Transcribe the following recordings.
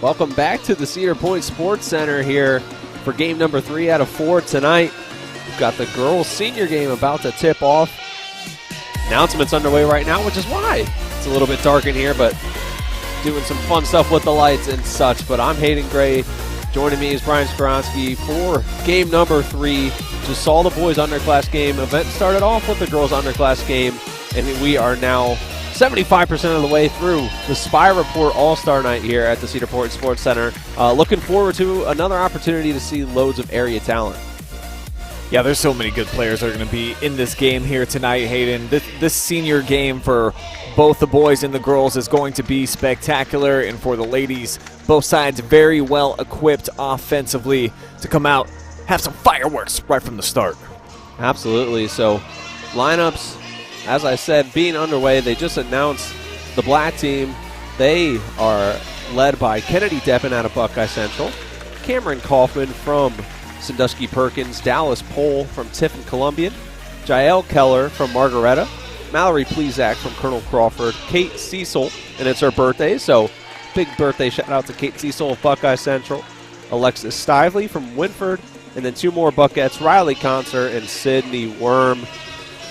Welcome back to the Cedar Point Sports Center here for game number 3 out of 4 tonight. We've got the girls' senior game about to tip off. Announcements underway right now, which is why it's a little bit dark in here, but doing some fun stuff with the lights and such. But I'm Hayden Gray. Joining me is Brian Skowronski for game number 3. Just saw the boys' underclass game. Event started off with the girls' underclass game, and we are now 75% of the way through the Spy Report All-Star Night here at the Cedar Point Sports Center. Looking forward to another opportunity to see loads of area talent. Yeah, there's so many good players that are going to be in this game here tonight, Hayden. This senior game for both the boys and the girls is going to be spectacular, and for the ladies, both sides very well equipped offensively to come out, have some fireworks right from the start. Absolutely. So lineups, as I said, being underway. They just announced the black team. They are led by Kennedy Deppen out of Buckeye Central, Cameron Kaufman from Sandusky Perkins, Dallas Pohl from Tiffin Columbian, Jael Keller from Margaretta, Mallory Plezak from Colonel Crawford, Kate Cecil, and it's her birthday, so big birthday shout out to Kate Cecil of Buckeye Central, Alexis Stively from Winford, and then 2 more Buckettes, Riley Concert and Sydney Worm.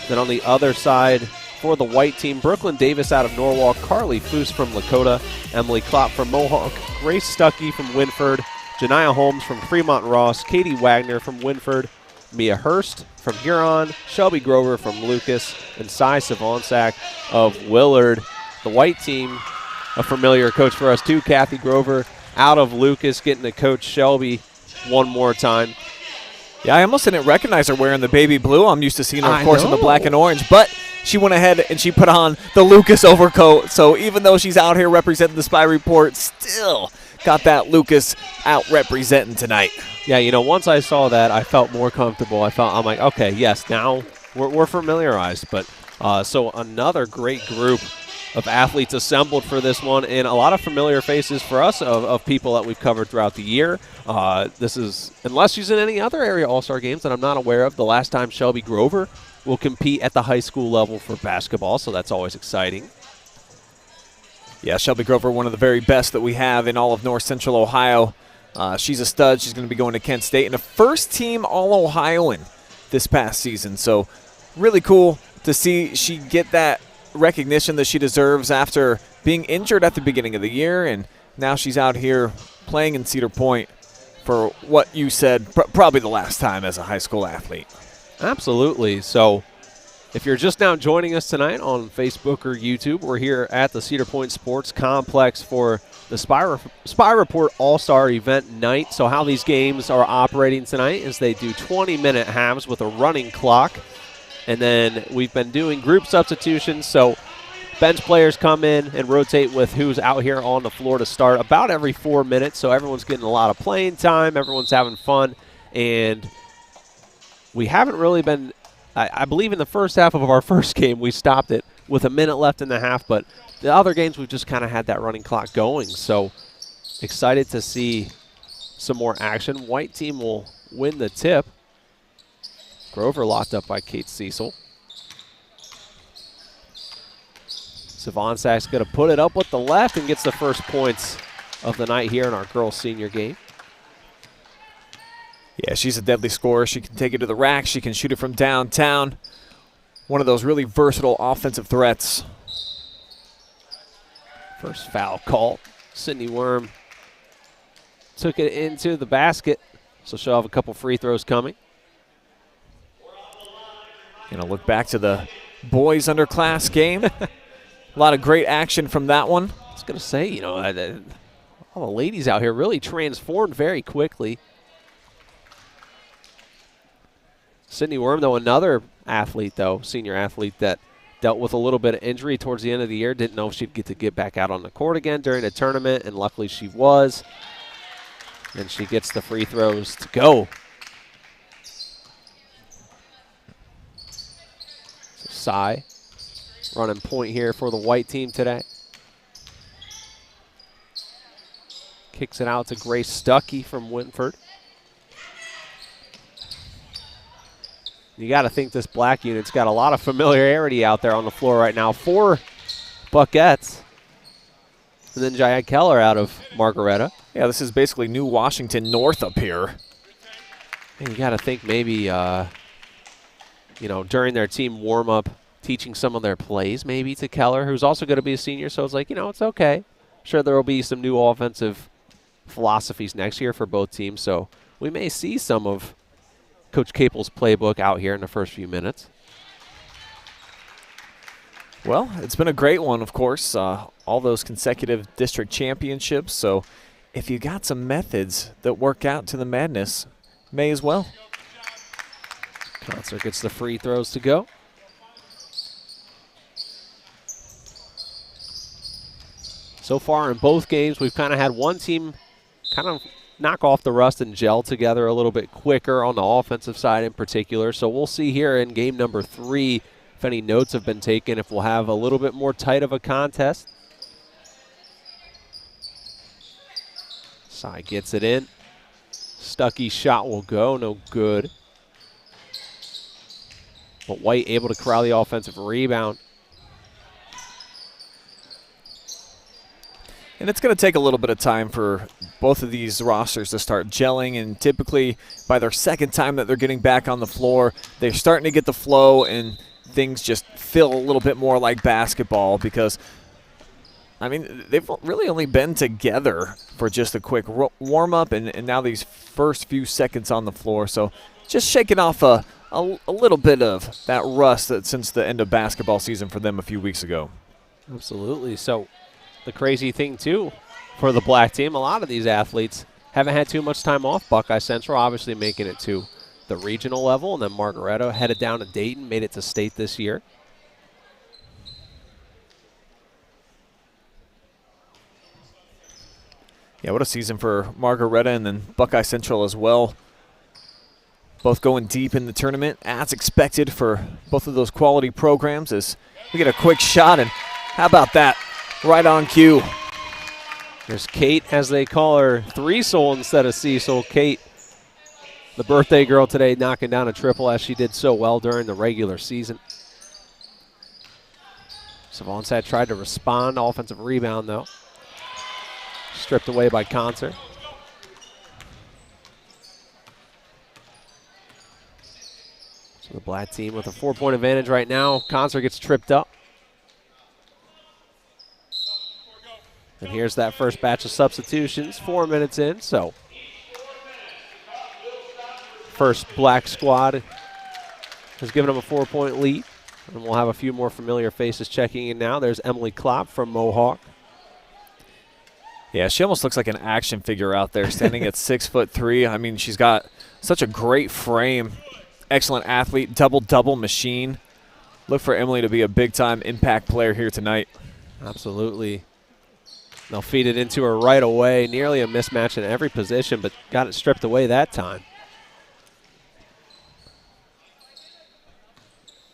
Then on the other side for the white team, Brooklyn Davis out of Norwalk, Carly Foose from Lakota, Emily Klopp from Mohawk, Grace Stuckey from Winford, Janiah Holmes from Fremont Ross, Katie Wagner from Winford, Mia Hurst from Huron, Shelby Grover from Lucas, and Cy Savonsack of Willard. The white team, a familiar coach for us too, Kathy Grover out of Lucas, getting to coach Shelby one more time. Yeah, I almost didn't recognize her wearing the baby blue. I'm used to seeing her, of course, in the black and orange. But she went ahead and she put on the Lucas overcoat. So even though she's out here representing the Spy Report, still got that Lucas out representing tonight. Yeah, you know, once I saw that, I felt more comfortable. I'm like, okay, yes, now we're familiarized. But so another great group of athletes assembled for this one, and a lot of familiar faces for us of people that we've covered throughout the year. This is, unless she's in any other area All-Star games that I'm not aware of, the last time Shelby Grover will compete at the high school level for basketball, so that's always exciting. Yeah, Shelby Grover, one of the very best that we have in all of North Central Ohio. She's a stud. She's going to be going to Kent State, and a first-team All-Ohioan this past season. So really cool to see she get that recognition that she deserves after being injured at the beginning of the year, and now she's out here playing in Cedar Point for what you said, probably the last time as a high school athlete. Absolutely. So if you're just now joining us tonight on Facebook or YouTube, we're here at the Cedar Point Sports Complex for the Spy Report All-Star Event Night. So how these games are operating tonight is they do 20-minute halves with a running clock. And then we've been doing group substitutions, so bench players come in and rotate with who's out here on the floor to start about every 4 minutes, so everyone's getting a lot of playing time, everyone's having fun, and we haven't really been, I believe in the first half of our first game we stopped it with a minute left in the half, but the other games we've just kind of had that running clock going, so excited to see some more action. White team will win the tip. Grover locked up by Kate Cecil. Savonsack's going to put it up with the left and gets the first points of the night here in our girls' senior game. Yeah, she's a deadly scorer. She can take it to the rack. She can shoot it from downtown. One of those really versatile offensive threats. First foul call. Sydney Worm took it into the basket, so she'll have a couple free throws coming. Gonna look back to the boys underclass game. A lot of great action from that one. I was gonna say, you know, all the ladies out here really transformed very quickly. Sydney Worm, though, another athlete, though, senior athlete that dealt with a little bit of injury towards the end of the year. Didn't know if she'd get back out on the court again during the tournament, and luckily she was. And she gets the free throws to go. Cy running point here for the white team today. Kicks it out to Grace Stuckey from Winford. You got to think this black unit's got a lot of familiarity out there on the floor right now. 4 Buckettes. And then Jael Keller out of Margaretta. Yeah, this is basically New Washington North up here. And you got to think maybe, you know, during their team warm-up, teaching some of their plays maybe to Keller, who's also going to be a senior. So it's like, you know, it's okay. I'm sure there will be some new offensive philosophies next year for both teams. So we may see some of Coach Capel's playbook out here in the first few minutes. Well, it's been a great one, of course. All those consecutive district championships. So if you got some methods that work out to the madness, may as well. Concert gets the free throws to go. So far in both games, we've kind of had one team kind of knock off the rust and gel together a little bit quicker on the offensive side in particular. So we'll see here in game number 3 if any notes have been taken, if we'll have a little bit more tight of a contest. Side gets it in. Stuckey's shot will go, no good. But White able to corral the offensive rebound. And it's going to take a little bit of time for both of these rosters to start gelling, and typically by their second time that they're getting back on the floor, they're starting to get the flow and things just feel a little bit more like basketball because, I mean, they've really only been together for just a quick warm-up and now these first few seconds on the floor. So just shaking off a little bit of that rust that since the end of basketball season for them a few weeks ago. Absolutely. So the crazy thing, too, for the black team, a lot of these athletes haven't had too much time off. Buckeye Central obviously making it to the regional level, and then Margaretto headed down to Dayton, made it to state this year. Yeah, what a season for Margaretto and then Buckeye Central as well. Both going deep in the tournament, as expected for both of those quality programs. As we get a quick shot, and how about that? Right on cue. There's Kate, as they call her, Three-Soul instead of Cecil. Kate, the birthday girl today, knocking down a triple as she did so well during the regular season. Savonsad tried to respond. Offensive rebound, though. Stripped away by Concert. So the black team with a 4-point advantage right now. Concert gets tripped up. And here's that first batch of substitutions, 4 minutes in. So first black squad has given them a 4-point lead. And we'll have a few more familiar faces checking in now. There's Emily Klopp from Mohawk. Yeah, she almost looks like an action figure out there, standing at 6'3". I mean, she's got such a great frame. Excellent athlete, double-double machine. Look for Emily to be a big-time impact player here tonight. Absolutely. They'll feed it into her right away. Nearly a mismatch in every position, but got it stripped away that time.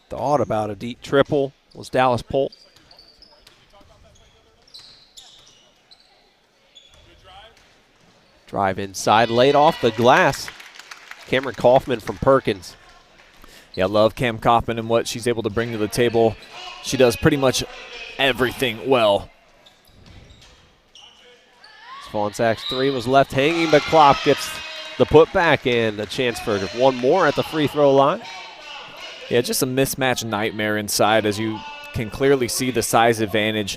Thought about a deep triple was Dallas Polt. Drive inside, laid off the glass. Cameron Kaufman from Perkins. Yeah, I love Cam Kaufman and what she's able to bring to the table. She does pretty much everything well. Svonsak's three was left hanging, but Klopp gets the putback and a chance for one more at the free throw line. Yeah, just a mismatch nightmare inside, as you can clearly see the size advantage.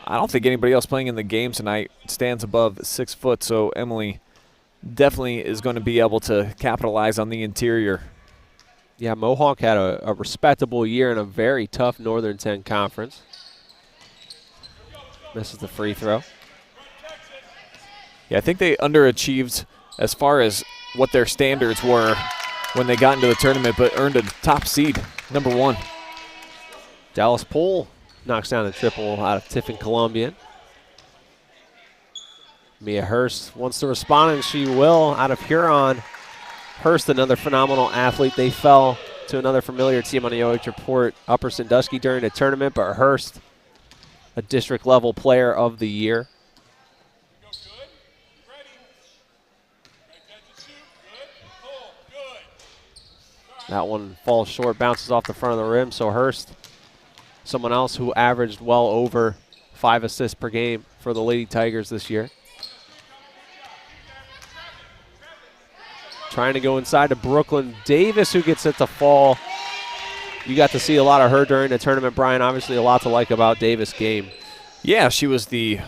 I don't think anybody else playing in the game tonight stands above 6 foot, so Emily definitely is going to be able to capitalize on the interior. Yeah, Mohawk had a respectable year in a very tough Northern 10 conference. Misses the free throw. Yeah, I think they underachieved as far as what their standards were when they got into the tournament, but earned a top seed, #1. Dallas Pohl knocks down a triple out of Tiffin Columbian. Mia Hurst wants to respond, and she will, out of Huron. Hurst, another phenomenal athlete. They fell to another familiar team on the OH report, Upper Sandusky, during the tournament, but Hurst, a district-level player of the year. That one falls short, bounces off the front of the rim, so Hurst, someone else who averaged well over 5 assists per game for the Lady Tigers this year. Trying to go inside to Brooklyn Davis, who gets it to fall. You got to see a lot of her during the tournament, Brian. Obviously a lot to like about Davis' game. Yeah, she was the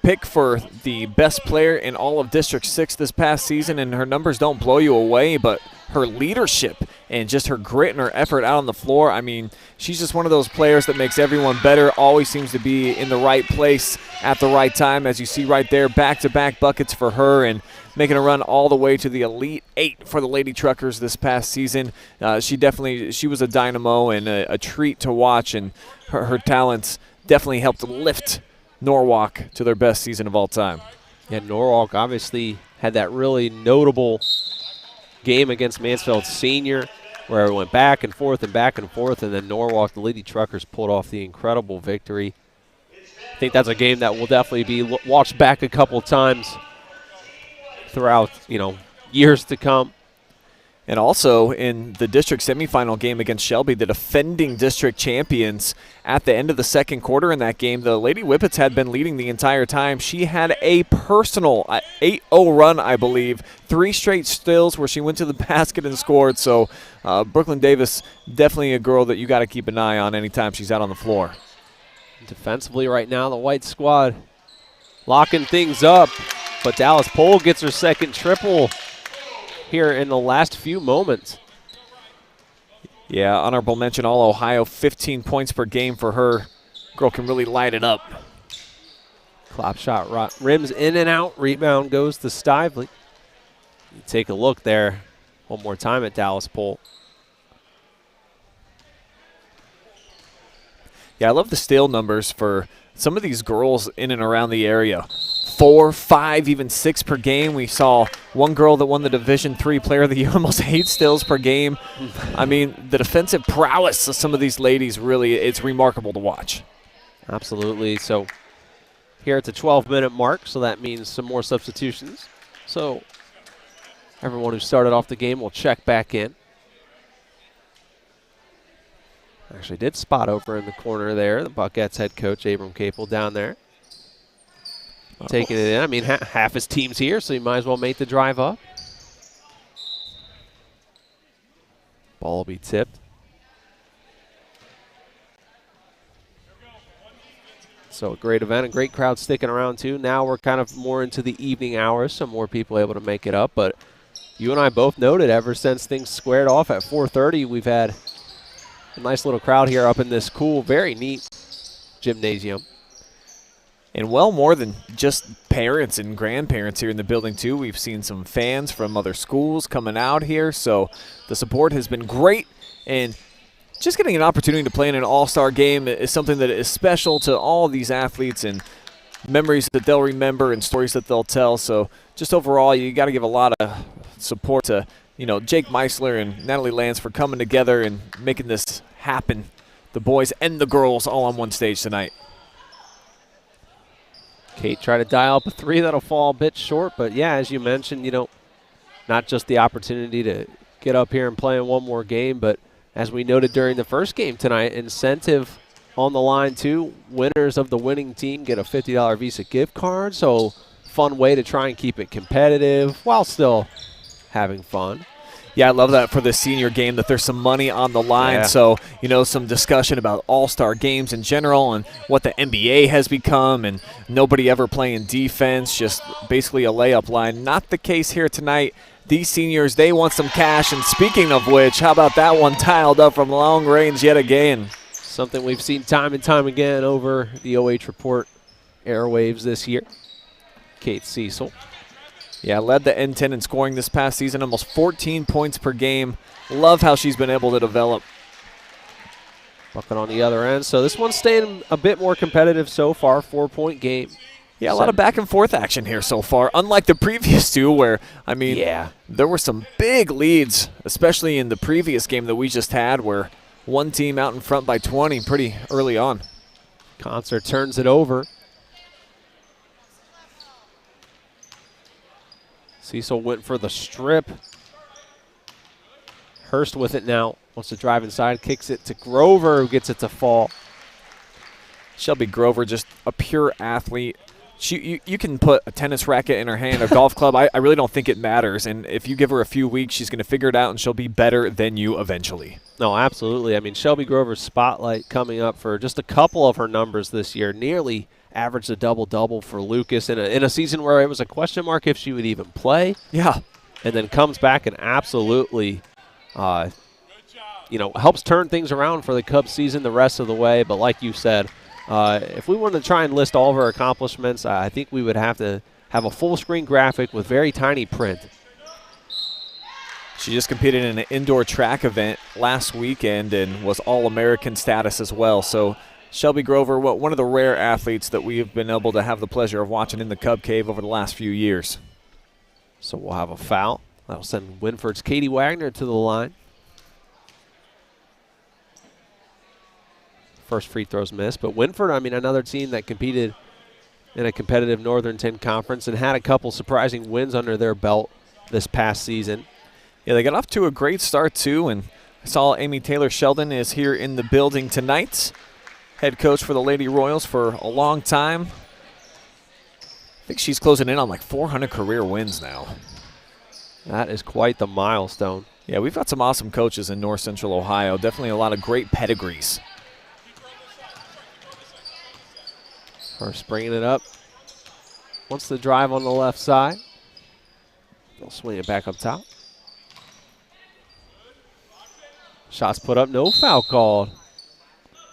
pick for the best player in all of District 6 this past season, and her numbers don't blow you away, but her leadership and just her grit and her effort out on the floor, I mean, she's just one of those players that makes everyone better, always seems to be in the right place at the right time. As you see right there, back-to-back buckets for her and making a run all the way to the Elite 8 for the Lady Truckers this past season. She was a dynamo and a treat to watch, and her talents definitely helped lift Norwalk to their best season of all time. Yeah, Norwalk obviously had that really notable game against Mansfield Senior where it went back and forth, and then Norwalk, the Lady Truckers, pulled off the incredible victory. I think that's a game that will definitely be watched back a couple times throughout, years to come. And also in the district semifinal game against Shelby, the defending district champions, at the end of the second quarter in that game, the Lady Whippets had been leading the entire time. She had a personal 8-0 run, I believe, 3 straight steals where she went to the basket and scored. So Brooklyn Davis, definitely a girl that you got to keep an eye on anytime she's out on the floor. Defensively right now, the white squad locking things up, but Dallas Pohl gets her second triple here in the last few moments. Yeah, honorable mention, all Ohio, 15 points per game for her. Girl can really light it up. Clop shot rims in and out. Rebound goes to Stively. You take a look there one more time at Dallas Pohl. Yeah, I love the steal numbers for some of these girls in and around the area. 4, 5, even 6 per game. We saw one girl that won the Division III Player of the Year, almost 8 steals per game. I mean, the defensive prowess of some of these ladies, really, it's remarkable to watch. Absolutely. So here at the 12-minute mark, so that means some more substitutions. So everyone who started off the game will check back in. Actually did spot over in the corner there. The Buckettes head coach, Abram Capel, down there. Taking it in. I mean, half his team's here, so he might as well make the drive up. Ball will be tipped. So a great event, a great crowd sticking around too. Now we're kind of more into the evening hours, so more people able to make it up. But you and I both noted ever since things squared off at 4:30, we've had a nice little crowd here up in this cool, very neat gymnasium. And well more than just parents and grandparents here in the building too. We've seen some fans from other schools coming out here, so the support has been great. And just getting an opportunity to play in an all-star game is something that is special to all these athletes, and memories that they'll remember and stories that they'll tell. So just overall, you got to give a lot of support to Jake Meisler and Natalie Lance for coming together and making this happen. The boys and the girls all on one stage tonight. Kate tried to dial up a 3 that'll fall a bit short, but yeah, as you mentioned, not just the opportunity to get up here and play in one more game, but as we noted during the first game tonight, incentive on the line too. Winners of the winning team get a $50 Visa gift card, so fun way to try and keep it competitive while still having fun. Yeah, I love that for the senior game, that there's some money on the line. Yeah. So, some discussion about all-star games in general and what the NBA has become, and nobody ever playing defense, just basically a layup line. Not the case here tonight. These seniors, they want some cash. And speaking of which, how about that one tiled up from long range yet again? Something we've seen time and time again over the OH Report airwaves this year. Kate Cecil. Yeah, led the N10 in scoring this past season, almost 14 points per game. Love how she's been able to develop. Bucket on the other end. So this one's staying a bit more competitive so far, 4-point game. Yeah, a lot of back and forth action here so far, unlike the previous two where, yeah, there were some big leads, especially in the previous game that we just had where one team out in front by 20 pretty early on. Concert turns it over. Cecil went for the strip. Hurst with it now. Wants to drive inside, kicks it to Grover, who gets it to fall. Shelby Grover, just a pure athlete. You can put a tennis racket in her hand, a golf club. I really don't think it matters. And if you give her a few weeks, she's going to figure it out, and she'll be better than you eventually. No, absolutely. I mean, Shelby Grover's spotlight coming up for just a couple of her numbers this year. Nearly averaged a double-double for Lucas in a season where it was a question mark if she would even play. Yeah. And then comes back and absolutely, helps turn things around for the Cubs season the rest of the way. But like you said, if we wanted to try and list all of her accomplishments, I think we would have to have a full-screen graphic with very tiny print. She just competed in an indoor track event last weekend and was All-American status as well. So Shelby Grover, one of the rare athletes that we have been able to have the pleasure of watching in the Cub Cave over the last few years. So we'll have a foul. That'll send Winford's Katie Wagner to the line. First free throw's missed. But Winford, I mean, another team that competed in a competitive Northern 10 conference and had a couple surprising wins under their belt this past season. Yeah, they got off to a great start, too, and I saw Amy Taylor-Sheldon is here in the building tonight. Head coach for the Lady Royals for a long time. I think she's closing in on like 400 career wins now. That is quite the milestone. Yeah, we've got some awesome coaches in North Central Ohio. Definitely a lot of great pedigrees. First bringing it up. Wants to drive on the left side. They'll swing it back up top. Shots put up, no foul called.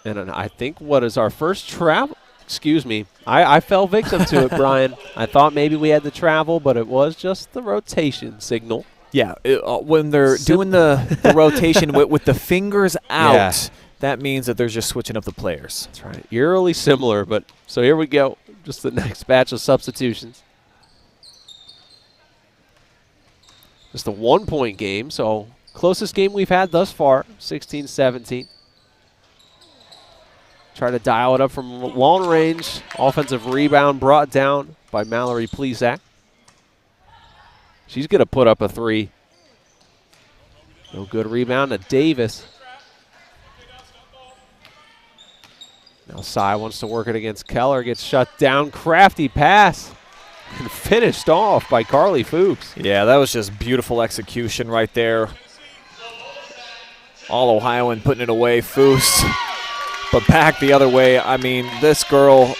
And I think what is our first travel? Excuse me. I fell victim to it, Brian. I thought maybe we had the travel, but it was just the rotation signal. Yeah, when they're doing the rotation with the fingers out, that means that they're just switching up the players. That's right. Eerily similar, but so here we go. Just the next batch of substitutions. Just a 1-point game, so closest game we've had thus far, 16-17. Try to dial it up from long range. Offensive rebound brought down by Mallory Plesac. She's going to put up a three. No good rebound to Davis. Now Cy wants to work it against Keller. Gets shut down. Crafty pass. And finished off by Carly Fuchs. Yeah, that was just beautiful execution right there. All Ohioan putting it away. Fuchs. But back the other way, I mean, this girl,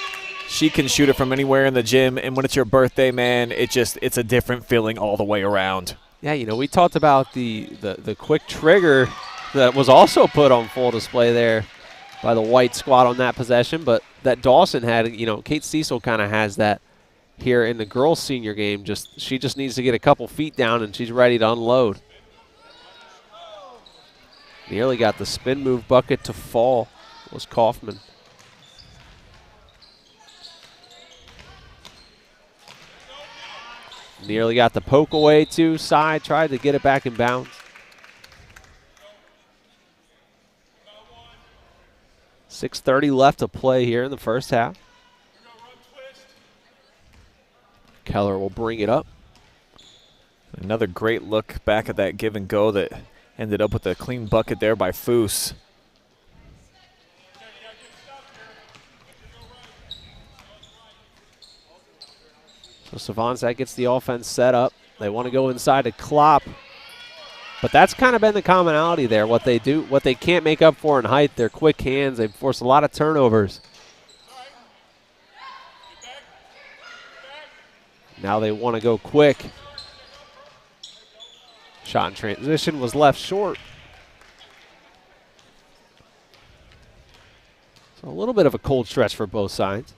she can shoot it from anywhere in the gym, and when it's your birthday, man, it's a different feeling all the way around. Yeah, we talked about the quick trigger that was also put on full display there by the white squad on that possession, but that Dawson had, Kate Cecil kind of has that here in the girls' senior game. She just needs to get a couple feet down, and she's ready to unload. Nearly got the spin move bucket to fall. Was Kaufman. Nearly got the poke away too. Side tried to get it back in bounds. .6:30 left to play here in the first half. Keller will bring it up. Another great look back at that give and go that ended up with a clean bucket there by Foose. So Savonsack gets the offense set up. They want to go inside to Klopp. But that's kind of been the commonality there. What they do, what they can't make up for in height, their quick hands. They force a lot of turnovers. Now they want to go quick. Shot in transition was left short. So a little bit of a cold stretch for both sides.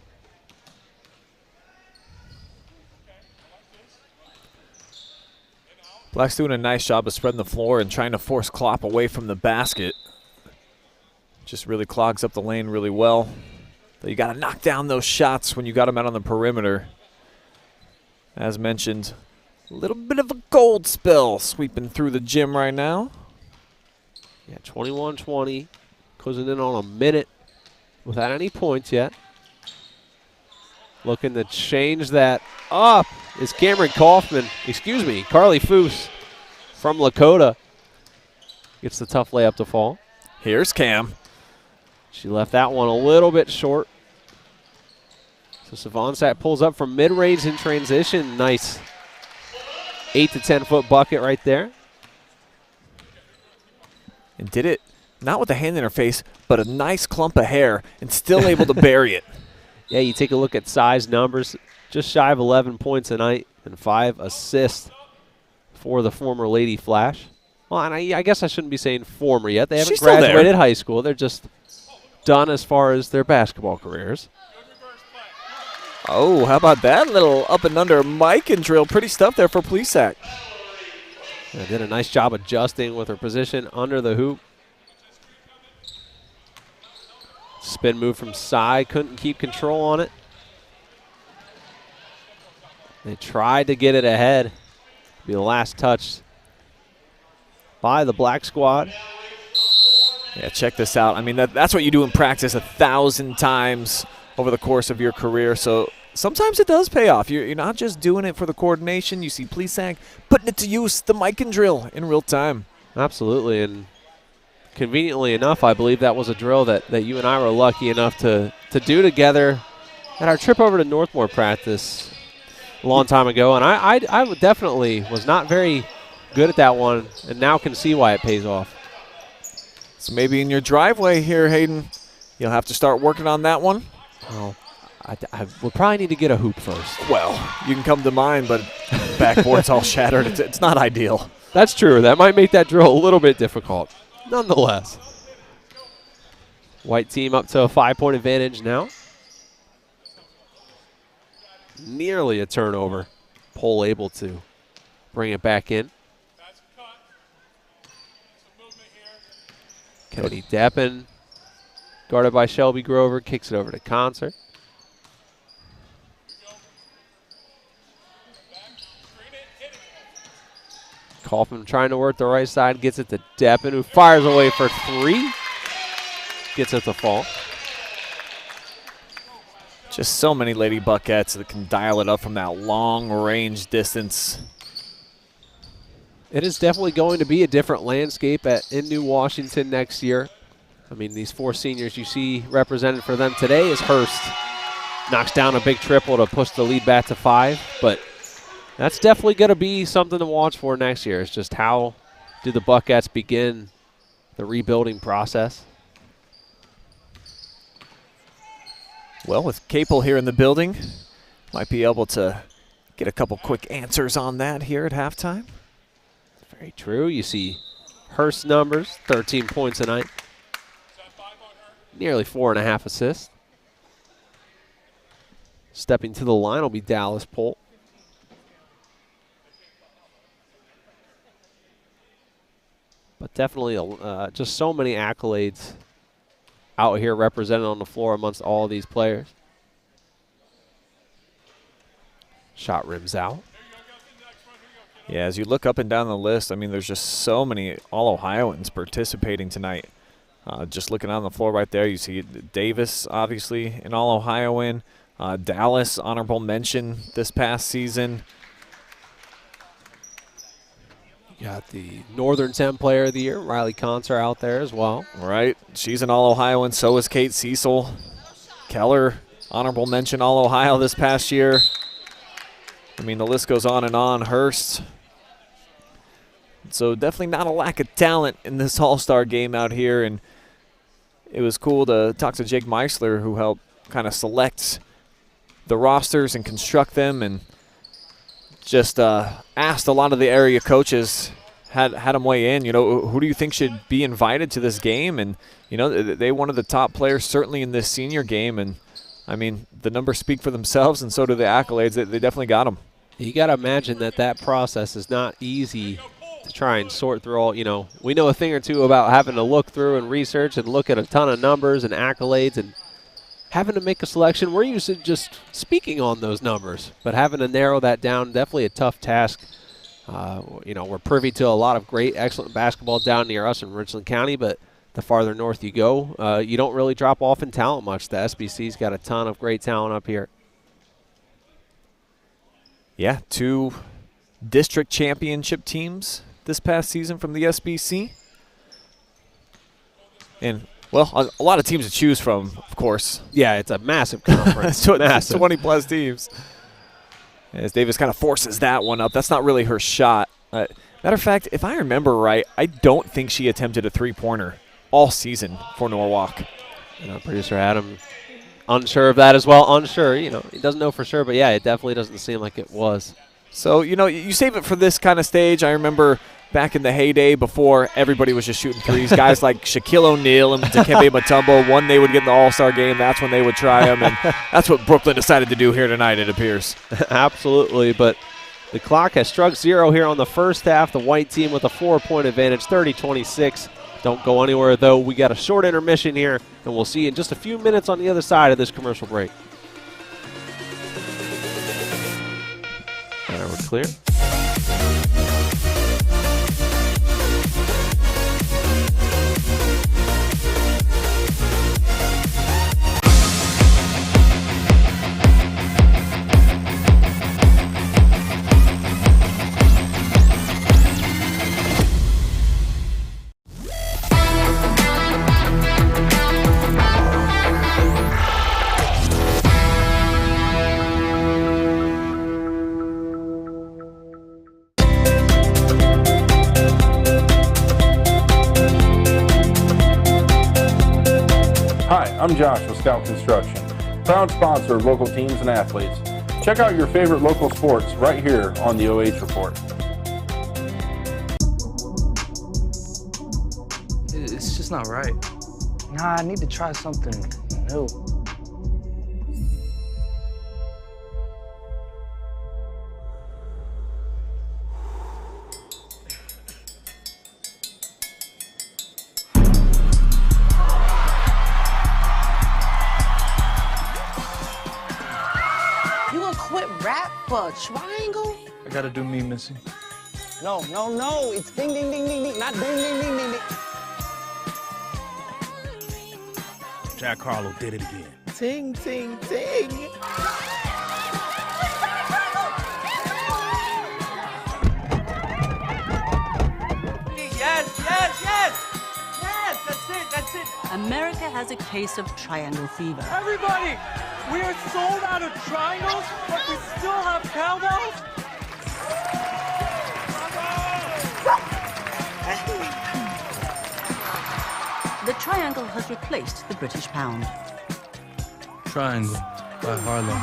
Black's doing a nice job of spreading the floor and trying to force Klopp away from the basket. Just really clogs up the lane really well. But you got to knock down those shots when you got them out on the perimeter. As mentioned, a little bit of a cold spell sweeping through the gym right now. Yeah, 21-20. Closing in on a minute without any points yet. Looking to change that up is Cameron Kaufman. Excuse me, Carly Foose from Lakota. Gets the tough layup to fall. Here's Cam. She left that one a little bit short. So Savonsat pulls up from mid-range in transition. Nice 8 to 10 foot bucket right there. And did it not with a hand in her face, but a nice clump of hair, and still able to bury it. Yeah, you take a look at size numbers, just shy of 11 points a night and 5 assists for the former Lady Flash. Well, and I guess I shouldn't be saying former yet. They haven't graduated high school. They're just done as far as their basketball careers. Oh, how about that little up and under mic and drill? Pretty stuff there for Plesac. Yeah, did a nice job adjusting with her position under the hoop. Spin move from side, couldn't keep control on it. They tried to get it ahead. Be the last touch by the black squad. Yeah, check this out. I mean, that's what you do in practice 1,000 times over the course of your career. So sometimes it does pay off. You're not just doing it for the coordination. You see Plesac putting it to use, the mic and drill in real time. Absolutely, and conveniently enough, I believe that was a drill that you and I were lucky enough to do together at our trip over to Northmore practice a long time ago. And I would definitely was not very good at that one, and now can see why it pays off. So maybe in your driveway here, Hayden, you'll have to start working on that one. Well, I would probably need to get a hoop first. Well, you can come to mine, but backboard's all shattered. It's not ideal. That's true. That might make that drill a little bit difficult. Nonetheless, white team up to a 5-point advantage now. Nearly a turnover. Pole able to bring it back in. Cody Deppen, guarded by Shelby Grover, kicks it over to Concert. Kaufman trying to work the right side, gets it to Deppen, who fires away for 3. Gets it to fall. Just so many Lady Buckettes that can dial it up from that long range distance. It is definitely going to be a different landscape in New Washington next year. I mean, these 4 seniors you see represented for them today is Hurst. Knocks down a big triple to push the lead back to 5, but that's definitely going to be something to watch for next year. It's just how do the Buckettes begin the rebuilding process. Well, with Capel here in the building, might be able to get a couple quick answers on that here at halftime. Very true. You see Hurst's numbers, 13 points a night. Nearly 4.5 assists. Stepping to the line will be Dallas Polk. But definitely just so many accolades out here represented on the floor amongst all of these players. Shot rims out. Yeah, as you look up and down the list, I mean, there's just so many All-Ohioans participating tonight. Just looking on the floor right there, you see Davis, obviously, an All-Ohioan. Dallas, honorable mention this past season. You got the Northern 10 Player of the Year, Riley Concert, out there as well. Right. She's an All-Ohioan. So is Kate Cecil. Keller, honorable mention All-Ohio this past year. I mean, the list goes on and on. Hurst. So definitely not a lack of talent in this All-Star game out here. And it was cool to talk to Jake Meisler, who helped kind of select the rosters and construct them, and just asked a lot of the area coaches, had them weigh in. You know, who do you think should be invited to this game? And, you know, they one of the top players certainly in this senior game. And, I mean, the numbers speak for themselves, and so do the accolades. They definitely got them. You got to imagine that process is not easy to try and sort through all. You know, we know a thing or two about having to look through and research and look at a ton of numbers and accolades and having to make a selection. We're used to just speaking on those numbers, but having to narrow that down, definitely a tough task. You know, we're privy to a lot of great, excellent basketball down near us in Richland County, but the farther north you go, you don't really drop off in talent much. The SBC's got a ton of great talent up here. Yeah, 2 district championship teams this past season from the SBC. And Well, a lot of teams to choose from, of course. Yeah, it's a massive conference. Massive. 20-plus teams. As Davis kind of forces that one up. That's not really her shot. Matter of fact, if I remember right, I don't think she attempted a three-pointer all season for Norwalk. Producer Adam, unsure of that as well. Unsure, he doesn't know for sure. But, yeah, it definitely doesn't seem like it was. So, you save it for this kind of stage. I remember back in the heyday before everybody was just shooting threes. Guys like Shaquille O'Neal and Dikembe Mutombo, when they would get in the All-Star game, that's when they would try them. And that's what Brooklyn decided to do here tonight, it appears. Absolutely, but the clock has struck 0 here on the first half. The white team with a 4-point advantage, 30-26. Don't go anywhere, though. We got a short intermission here, and we'll see you in just a few minutes on the other side of this commercial break. All right, we're clear. I'm Josh with Scout Construction, proud sponsor of local teams and athletes. Check out your favorite local sports right here on the OH Report. It's just not right. Nah, I need to try something new. Triangle? I gotta do me, Missy. No. It's ding, ding, ding, ding, ding. Not ding, ding, ding, ding, ding. Jack Harlow did it again. Ting, ting, ting. Yes, that's it. America has a case of triangle fever. Everybody, we are sold out of triangles, but we still have cowbells. The triangle has replaced the British pound. Triangle by Harlow.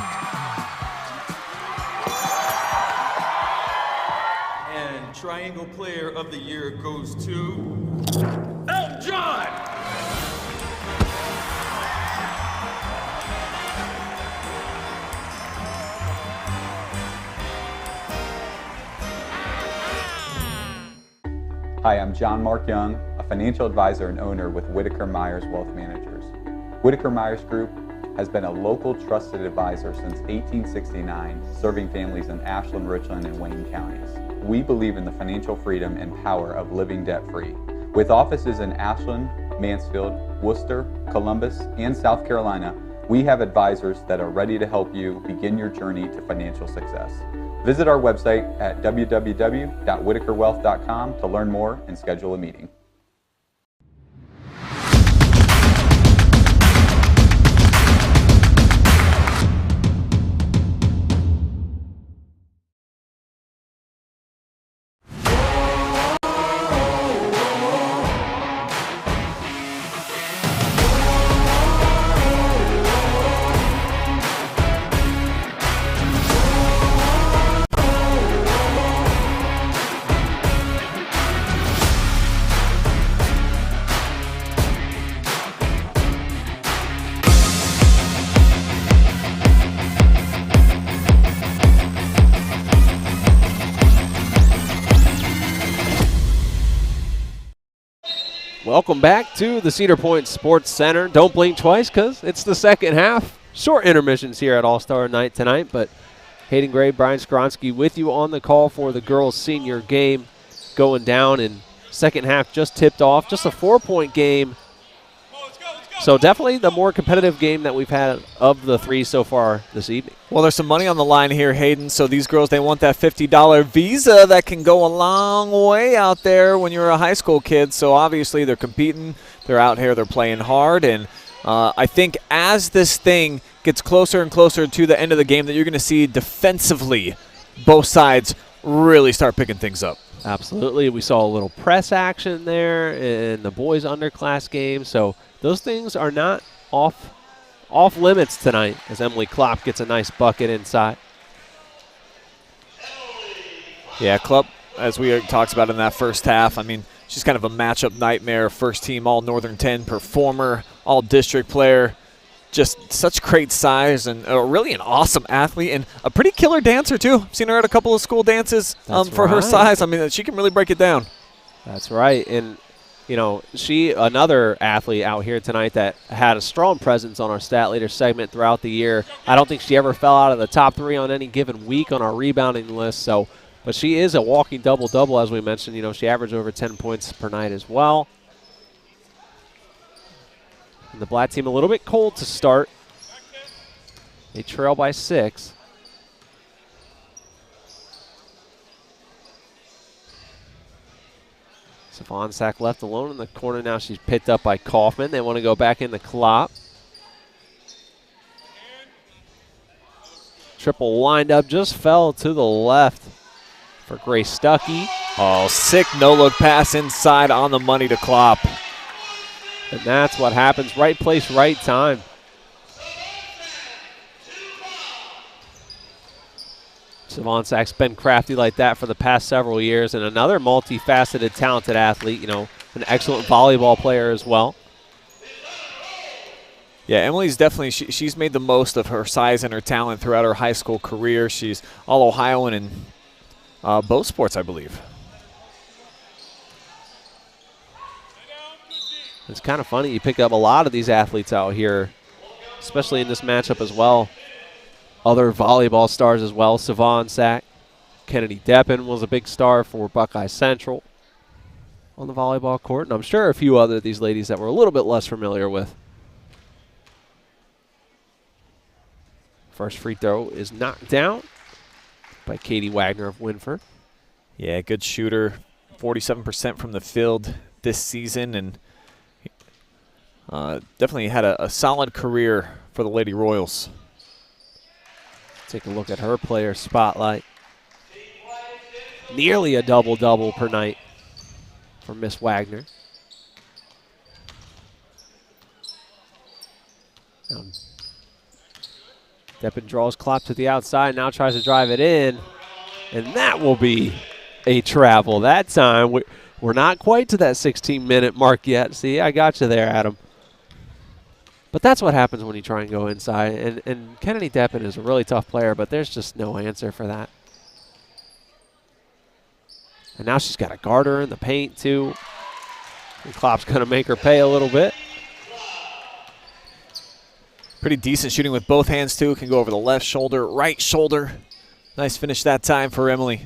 And Triangle Player of the Year goes to Elton John! Hi, I'm John Mark Young, a financial advisor and owner with Whitaker-Myers Wealth Managers. Whitaker-Myers Group has been a local trusted advisor since 1869, serving families in Ashland, Richland, and Wayne counties. We believe in the financial freedom and power of living debt-free. With offices in Ashland, Mansfield, Worcester, Columbus, and South Carolina, we have advisors that are ready to help you begin your journey to financial success. Visit our website at www.whitakerwealth.com to learn more and schedule a meeting. Welcome back to the Cedar Point Sports Center. Don't blink twice because it's the second half. Short intermissions here at All-Star Night tonight, but Hayden Gray, Brian Skowronski with you on the call for the girls' senior game going down, and second half just tipped off. Just a 4-point game. So definitely the more competitive game that we've had of the three so far this evening. Well, there's some money on the line here, Hayden. So these girls, they want that $50 visa that can go a long way out there when you're a high school kid. So obviously they're competing They're out here, they're playing hard, and I think as this thing gets closer and closer to the end of the game that you're going to see defensively both sides really start picking things up. Absolutely. We saw a little press action there in the boys' underclass game, so those things are not off limits tonight as Emily Klopp gets a nice bucket inside. Yeah, Klopp, as we talked about in that first half, I mean, she's kind of a matchup nightmare, first team All-Northern 10 performer, all-district player, just such great size and really an awesome athlete and a pretty killer dancer too. I've seen her at a couple of school dances for her size. I mean, she can really break it down. That's right. And, you know, another athlete out here tonight that had a strong presence on our stat leader segment throughout the year. I don't think she ever fell out of the top 3 on any given week on our rebounding list. So, but she is a walking double-double, as we mentioned. You know, she averaged over 10 points per night as well. And the Black team a little bit cold to start. They trail by 6. Savonsack left alone in the corner now. She's picked up by Kaufman. They want to go back in the Klopp. Triple lined up, just fell to the left for Grace Stuckey. Oh, sick no-look pass inside on the money to Klopp. And that's what happens. Right place, right time. Savonsack's been crafty like that for the past several years, and another multifaceted, talented athlete, you know, an excellent volleyball player as well. Yeah, Emily's definitely, she's made the most of her size and her talent throughout her high school career. She's all-Ohioan in both sports, I believe. It's kind of funny. You pick up a lot of these athletes out here, especially in this matchup as well. Other volleyball stars as well. Savonsack, Kennedy Deppen was a big star for Buckeye Central on the volleyball court. And I'm sure a few other of these ladies that we're a little bit less familiar with. First free throw is knocked down by Katie Wagner of Winford. Yeah, good shooter. 47% from the field this season, and definitely had a solid career for the Lady Royals. Take a look at her player spotlight. Nearly a double-double per night for Miss Wagner. Deppen draws Klopp to the outside, now tries to drive it in, and that will be a travel. That time, we're not quite to that 16-minute mark yet. See, I got you there, Adam. But that's what happens when you try and go inside. And Kennedy Deppen is a really tough player, but there's just no answer for that. And now she's got a garter in the paint, too. And Klopp's going to make her pay a little bit. Pretty decent shooting with both hands, too. Can go over the left shoulder, right shoulder. Nice finish that time for Emily.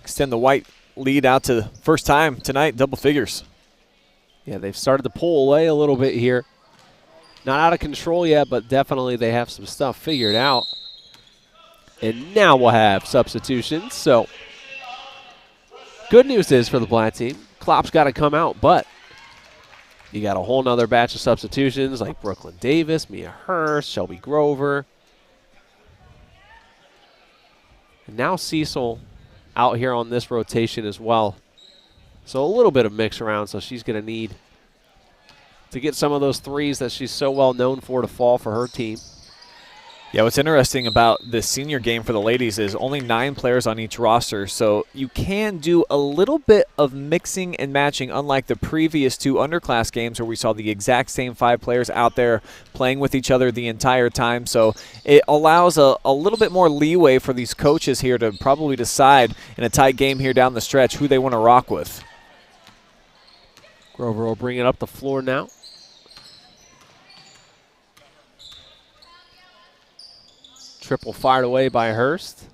Extend the White lead out to first time tonight, double figures. Yeah, they've started to pull away a little bit here. Not out of control yet, but definitely they have some stuff figured out. And now we'll have substitutions. So good news is for the Black team, Klopp's got to come out, but you got a whole nother batch of substitutions like Brooklyn Davis, Mia Hurst, Shelby Grover. And now Cecil out here on this rotation as well. So a little bit of mix around, so she's going to need to get some of those threes that she's so well known for to fall for her team. Yeah, what's interesting about this senior game for the ladies is only 9 players on each roster, so you can do a little bit of mixing and matching, unlike the previous 2 underclass games where we saw the exact same 5 players out there playing with each other the entire time. So it allows a little bit more leeway for these coaches here to probably decide in a tight game here down the stretch who they want to rock with. Grover will bring it up the floor now. Triple fired away by Hurst.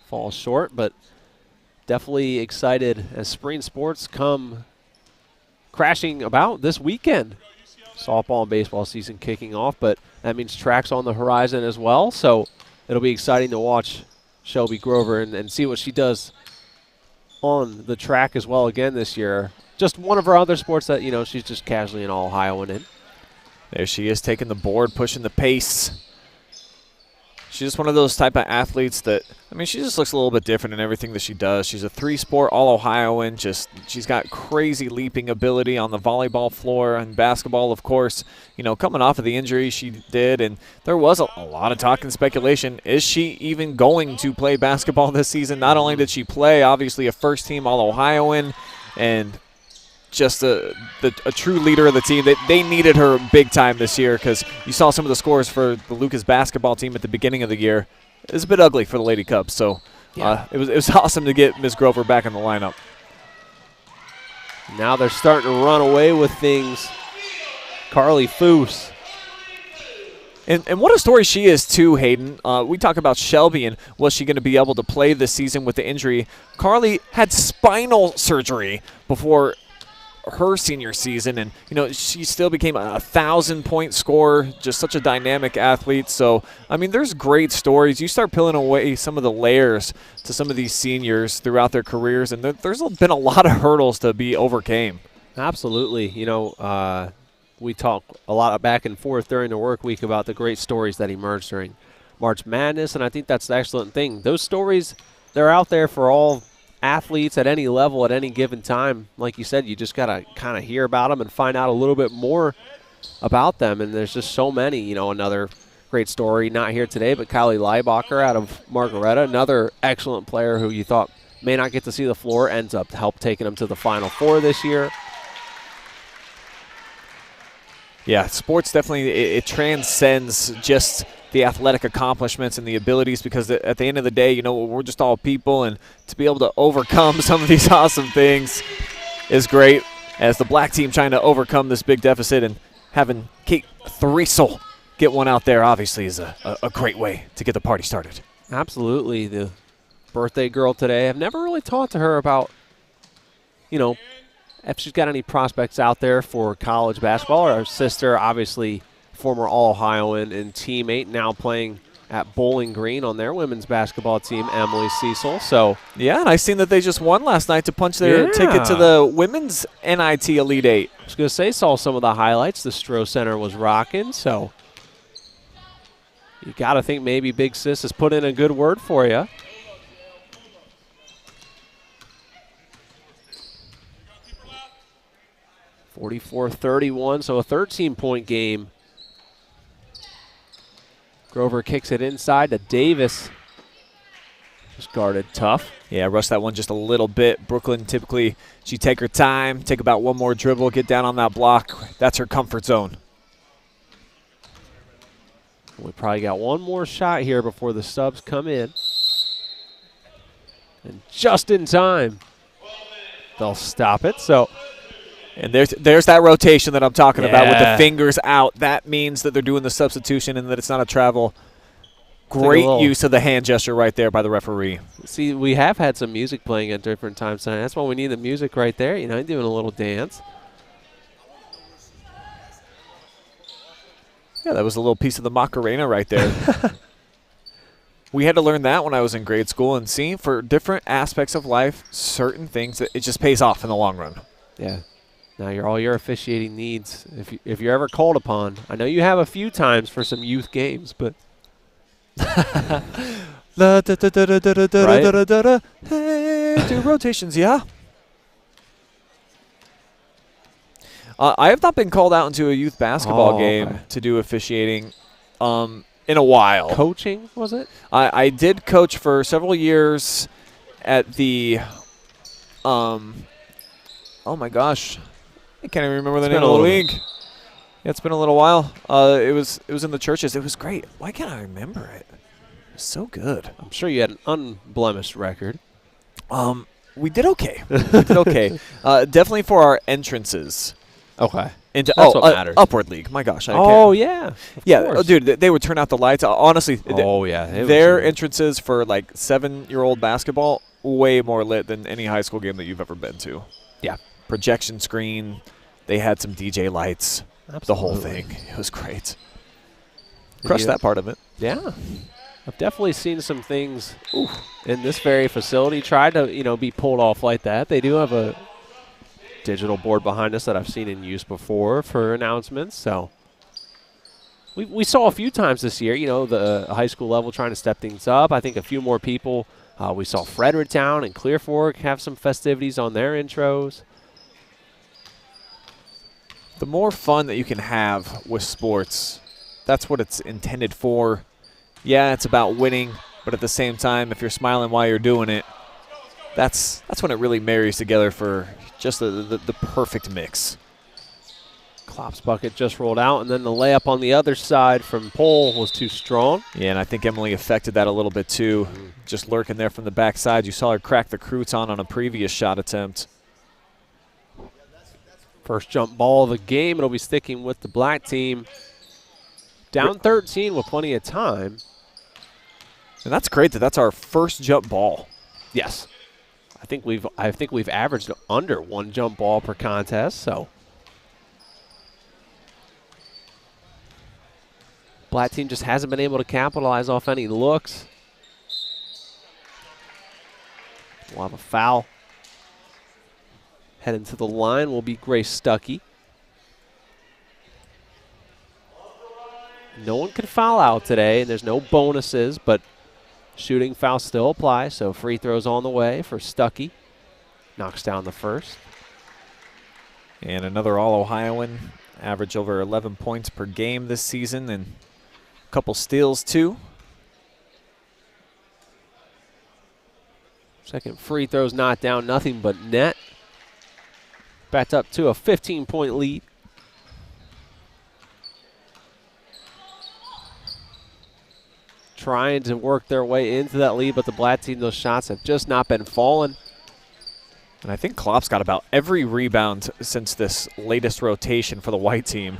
Falls short, but definitely excited as spring sports come crashing about this weekend. Softball and baseball season kicking off, but that means track's on the horizon as well. So it'll be exciting to watch Shelby Grover and see what she does on the track as well again this year. just one of her other sports that, she's just casually an All-Ohioan in. There she is, taking the board, pushing the pace. She's just one of those type of athletes that, she just looks a little bit different in everything that she does. She's a 3-sport All-Ohioan. She's got crazy leaping ability on the volleyball floor and basketball, of course. Coming off of the injury she did, and there was a lot of talk and speculation. Is she even going to play basketball this season? Not only did she play, obviously, a first-team All-Ohioan, and just a true leader of the team. They needed her big time this year because you saw some of the scores for the Lucas basketball team at the beginning of the year. It was a bit ugly for the Lady Cubs, so it was awesome to get Ms. Grover back in the lineup. Now they're starting to run away with things. Carly Foose. And what a story she is, too, Hayden. We talk about Shelby and was she going to be able to play this season with the injury. Carly had spinal surgery before her senior season, and she still became a 1,000-point scorer, just such a dynamic athlete. So there's great stories. You start peeling away some of the layers to some of these seniors throughout their careers, and there's been a lot of hurdles to be overcame. Absolutely. We talk a lot back and forth during the work week about the great stories that emerged during March Madness, and I think that's the excellent thing. Those stories, they're out there for all athletes at any level at any given time. Like you said, you just got to kind of hear about them and find out a little bit more about them, and there's just so many. Another great story, not here today, but Kylie Leibacher out of Margaretta, another excellent player who you thought may not get to see the floor, ends up taking them to the Final Four this year. Yeah, sports definitely, it transcends just the athletic accomplishments and the abilities, because at the end of the day, we're just all people, and to be able to overcome some of these awesome things is great. As the black team trying to overcome this big deficit, and having Kate Thriesel get one out there obviously is a great way to get the party started. Absolutely. The birthday girl today, I've never really talked to her about, if she's got any prospects out there for college basketball. Her sister, obviously former All-Ohioan and teammate, now playing at Bowling Green on their women's basketball team, Emily Cecil. So yeah, and I seen that they just won last night to punch their ticket to the women's NIT Elite Eight. I was going to say, saw some of the highlights. The Stroh Center was rocking, so you got to think maybe Big Sis has put in a good word for you. (44-31), so a 13-point game. Grover kicks it inside to Davis. Just guarded tough. Yeah, rushed that one just a little bit. Brooklyn typically, she take her time, take about one more dribble, get down on that block. That's her comfort zone. We probably got one more shot here before the subs come in. And just in time, they'll stop it. So, and there's that rotation that I'm talking about with the fingers out. That means that they're doing the substitution and that it's not a travel. Great use of the hand gesture right there by the referee. See, we have had some music playing at different times tonight. That's why we need the music right there. Doing a little dance. Yeah, that was a little piece of the Macarena right there. We had to learn that when I was in grade school, and see, for different aspects of life, certain things, it just pays off in the long run. Yeah. Now all your officiating needs, if you're ever called upon, I know you have a few times for some youth games, but right? Hey, do rotations, yeah. I have not been called out into a youth basketball game to do officiating in a while. Coaching, was it? I did coach for several years at the oh my gosh, I can't even remember the name of the league. Yeah, it's been a little while. It was in the churches. It was great. Why can't I remember it? It was so good. I'm sure you had an unblemished record. We did okay. Definitely for our entrances. Okay. Into That's what matters. Upward League. My gosh. Yeah. Yeah, dude, they would turn out the lights. Honestly, their entrances for like 7-year-old basketball, way more lit than any high school game that you've ever been to. Yeah. Projection screen. They had some DJ lights. Absolutely. The whole thing. It was great. Crushed that part of it. Yeah. I've definitely seen some things in this very facility try to, be pulled off like that. They do have a digital board behind us that I've seen in use before for announcements. So we saw a few times this year, you know, the high school level trying to step things up. I think a few more people. We saw Fredericktown and Clear Fork have some festivities on their intros. The more fun that you can have with sports, that's what it's intended for. Yeah, it's about winning, but at the same time, if you're smiling while you're doing it, that's when it really marries together for just the perfect mix. Klopp's bucket just rolled out, and then the layup on the other side from Pole was too strong. Yeah, and I think Emily affected that a little bit too. Just lurking there from the backside. You saw her crack the crouton on a previous shot attempt. First jump ball of the game. It'll be sticking with the black team. Down 13 with plenty of time. And that's great that that's our first jump ball. Yes. I think we've averaged under one jump ball per contest, so black team just hasn't been able to capitalize off any looks. We'll have a foul. Heading to the line will be Grace Stuckey. No one can foul out today, and there's no bonuses, but shooting foul still apply, so free throws on the way for Stuckey. Knocks down the first. And another All-Ohioan, average over 11 points per game this season, and a couple steals too. Second free throw's not down, nothing but net. Back up to a 15-point lead. Trying to work their way into that lead, but the black team, those shots have just not been falling. And I think Klopp's got about every rebound since this latest rotation for the white team.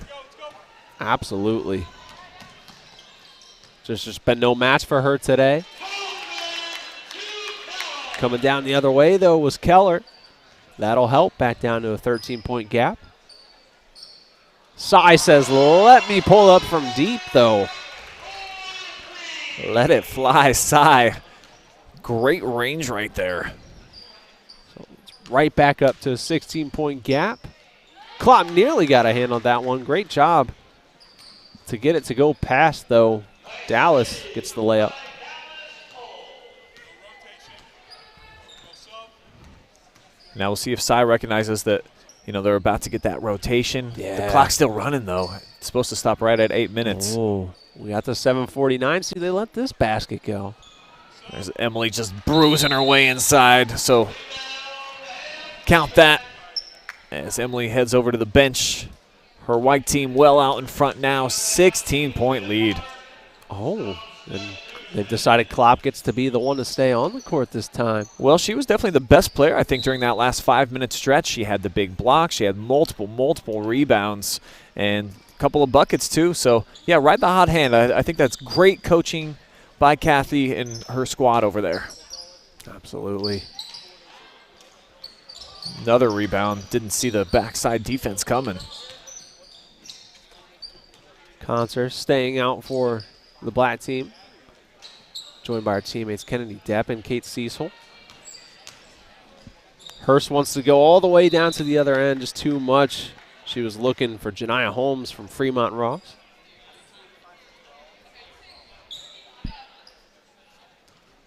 Absolutely. There's just been no match for her today. Coming down the other way, though, was Keller. That'll help. Back down to a 13-point gap. Sai says, let me pull up from deep, though. Let it fly, Sai. Great range right there. So it's right back up to a 16-point gap. Klopp nearly got a hand on that one. Great job to get it to go past, though. Dallas gets the layup. Now we'll see if Sai recognizes that, you know, they're about to get that rotation. Yeah. The clock's still running, though. It's supposed to stop right at 8 minutes. Oh, we got the 7:49. See, they let this basket go. There's Emily just bruising her way inside. So count that as Emily heads over to the bench. Her white team well out in front now, 16-point lead. Oh, and they've decided Klopp gets to be the one to stay on the court this time. Well, she was definitely the best player, I think, during that last 5-minute stretch. She had the big block. She had multiple rebounds and a couple of buckets, too. So, yeah, ride the hot hand. I think that's great coaching by Kathy and her squad over there. Absolutely. Another rebound. Didn't see the backside defense coming. Concert staying out for the black team. Joined by our teammates Kennedy Depp and Kate Cecil. Hurst wants to go all the way down to the other end, just too much. She was looking for Janiah Holmes from Fremont Rocks.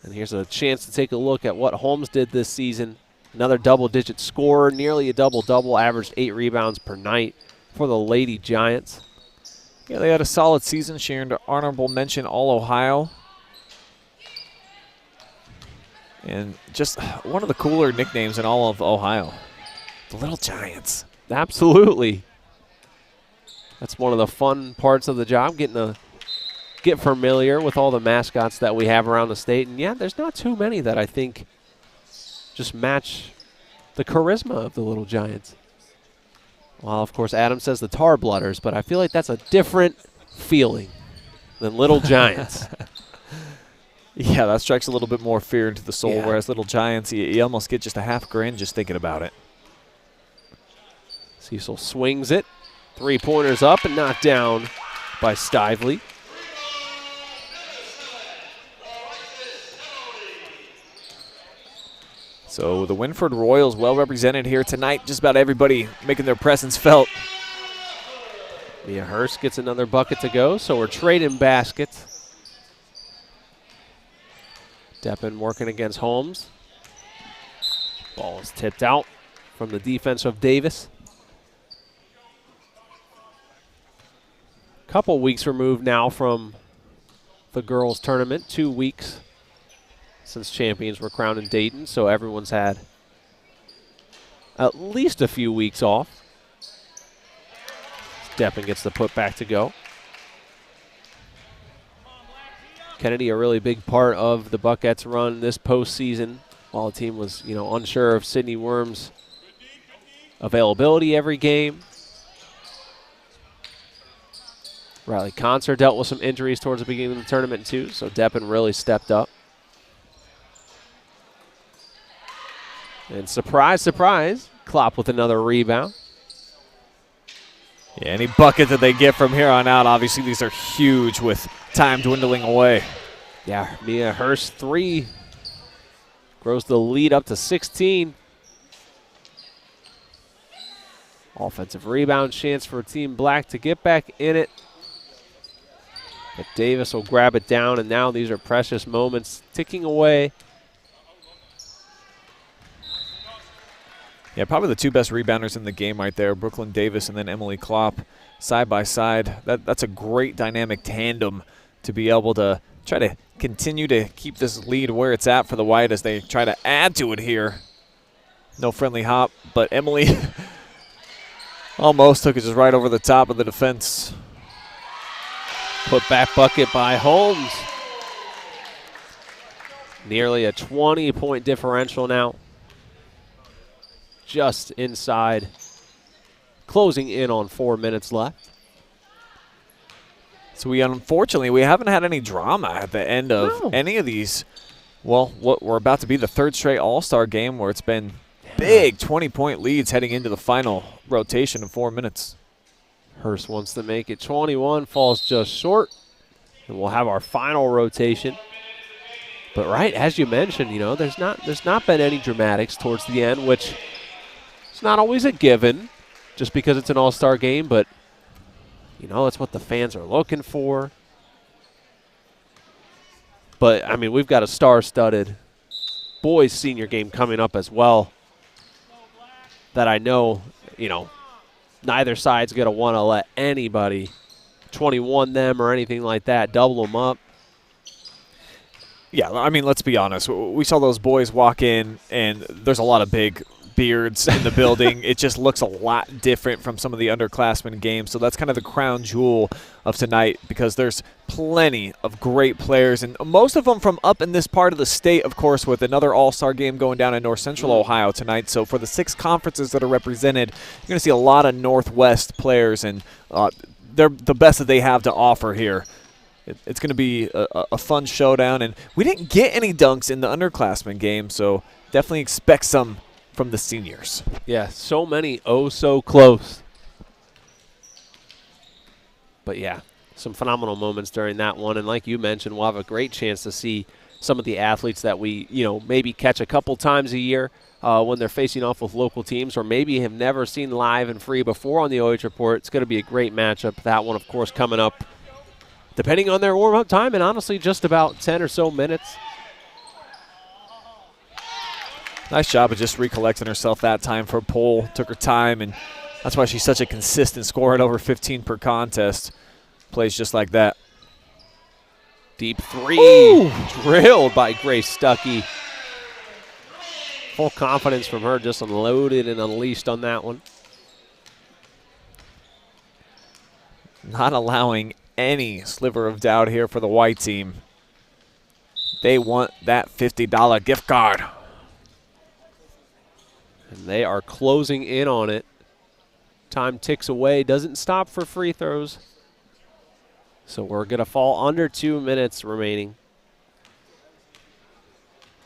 And here's a chance to take a look at what Holmes did this season. Another double-digit scorer, nearly a double-double, averaged 8 rebounds per night for the Lady Giants. Yeah, they had a solid season. She earned an honorable mention All-Ohio. And just one of the cooler nicknames in all of Ohio. The Little Giants. Absolutely. That's one of the fun parts of the job, getting to get familiar with all the mascots that we have around the state. And, yeah, there's not too many that I think just match the charisma of the Little Giants. Well, of course, Adam says the Tar Blooders, but I feel like that's a different feeling than Little Giants. Yeah, that strikes a little bit more fear into the soul, Yeah. whereas Little Giants, you almost get just a half grin just thinking about it. Cecil swings it. 3-pointers up and knocked down by Stively. So the Winford Royals well represented here tonight. Just about everybody making their presence felt. Mia Hurst gets another bucket to go, so we're trading baskets. Deppen working against Holmes. Ball is tipped out from the defense of Davis. Couple weeks removed now from the girls' tournament, 2 weeks since champions were crowned in Dayton, so everyone's had at least a few weeks off. Deppen gets the putback to go. Kennedy, a really big part of the Buckettes' run this postseason, while the team was, unsure of Sydney Worm's availability every game. Riley Concert dealt with some injuries towards the beginning of the tournament too, so Deppen really stepped up. And surprise, surprise, Klopp with another rebound. Yeah, any bucket that they get from here on out, obviously these are huge with time dwindling away. Yeah, Mia Hurst 3 grows the lead up to 16. Offensive rebound chance for Team Black to get back in it. But Davis will grab it down, and now these are precious moments ticking away. Yeah, probably the two best rebounders in the game right there, Brooklyn Davis and then Emily Klopp, side by side. That's a great dynamic tandem to be able to try to continue to keep this lead where it's at for the White as they try to add to it here. No friendly hop, but Emily almost took it just right over the top of the defense. Put back bucket by Holmes. Nearly a 20-point differential now. Just inside, closing in on 4 minutes left. So unfortunately, we haven't had any drama at the end of any of these. Well, what we're about to be the third straight All-Star game where it's been big 20-point leads heading into the final rotation in 4 minutes. Hurst wants to make it 21, falls just short, and we'll have our final rotation. But right, as you mentioned, there's not been any dramatics towards the end, which is not always a given, just because it's an all-star game. But it's what the fans are looking for. But I mean, we've got a star-studded boys senior game coming up as well. That I know, neither side's going to want to let anybody 21 them or anything like that, double them up. Yeah, I mean, let's be honest. We saw those boys walk in, and there's a lot of big beards in the building. It just looks a lot different from some of the underclassmen games. So that's kind of the crown jewel of tonight because there's plenty of great players, and most of them from up in this part of the state, of course, with another all-star game going down in North Central Ohio tonight. So for the 6 conferences that are represented, you're going to see a lot of Northwest players, and they're the best that they have to offer here. It's going to be a fun showdown, and we didn't get any dunks in the underclassmen game, so definitely expect some from the seniors. Yeah, so many so close. But yeah, some phenomenal moments during that one, and like you mentioned, we'll have a great chance to see some of the athletes that we, maybe catch a couple times a year when they're facing off with local teams, or maybe have never seen live and free before on the OH Report. It's going to be a great matchup. That one, of course, coming up depending on their warm-up time, and honestly just about 10 or so minutes. Nice job of just recollecting herself that time for a pole. Took her time, and that's why she's such a consistent scorer at over 15 per contest. Plays just like that. Deep three. Drilled by Grace Stuckey. Full confidence from her, just unloaded and unleashed on that one. Not allowing any sliver of doubt here for the white team. They want that $50 gift card. And they are closing in on it. Time ticks away, doesn't stop for free throws. So we're going to fall under 2 minutes remaining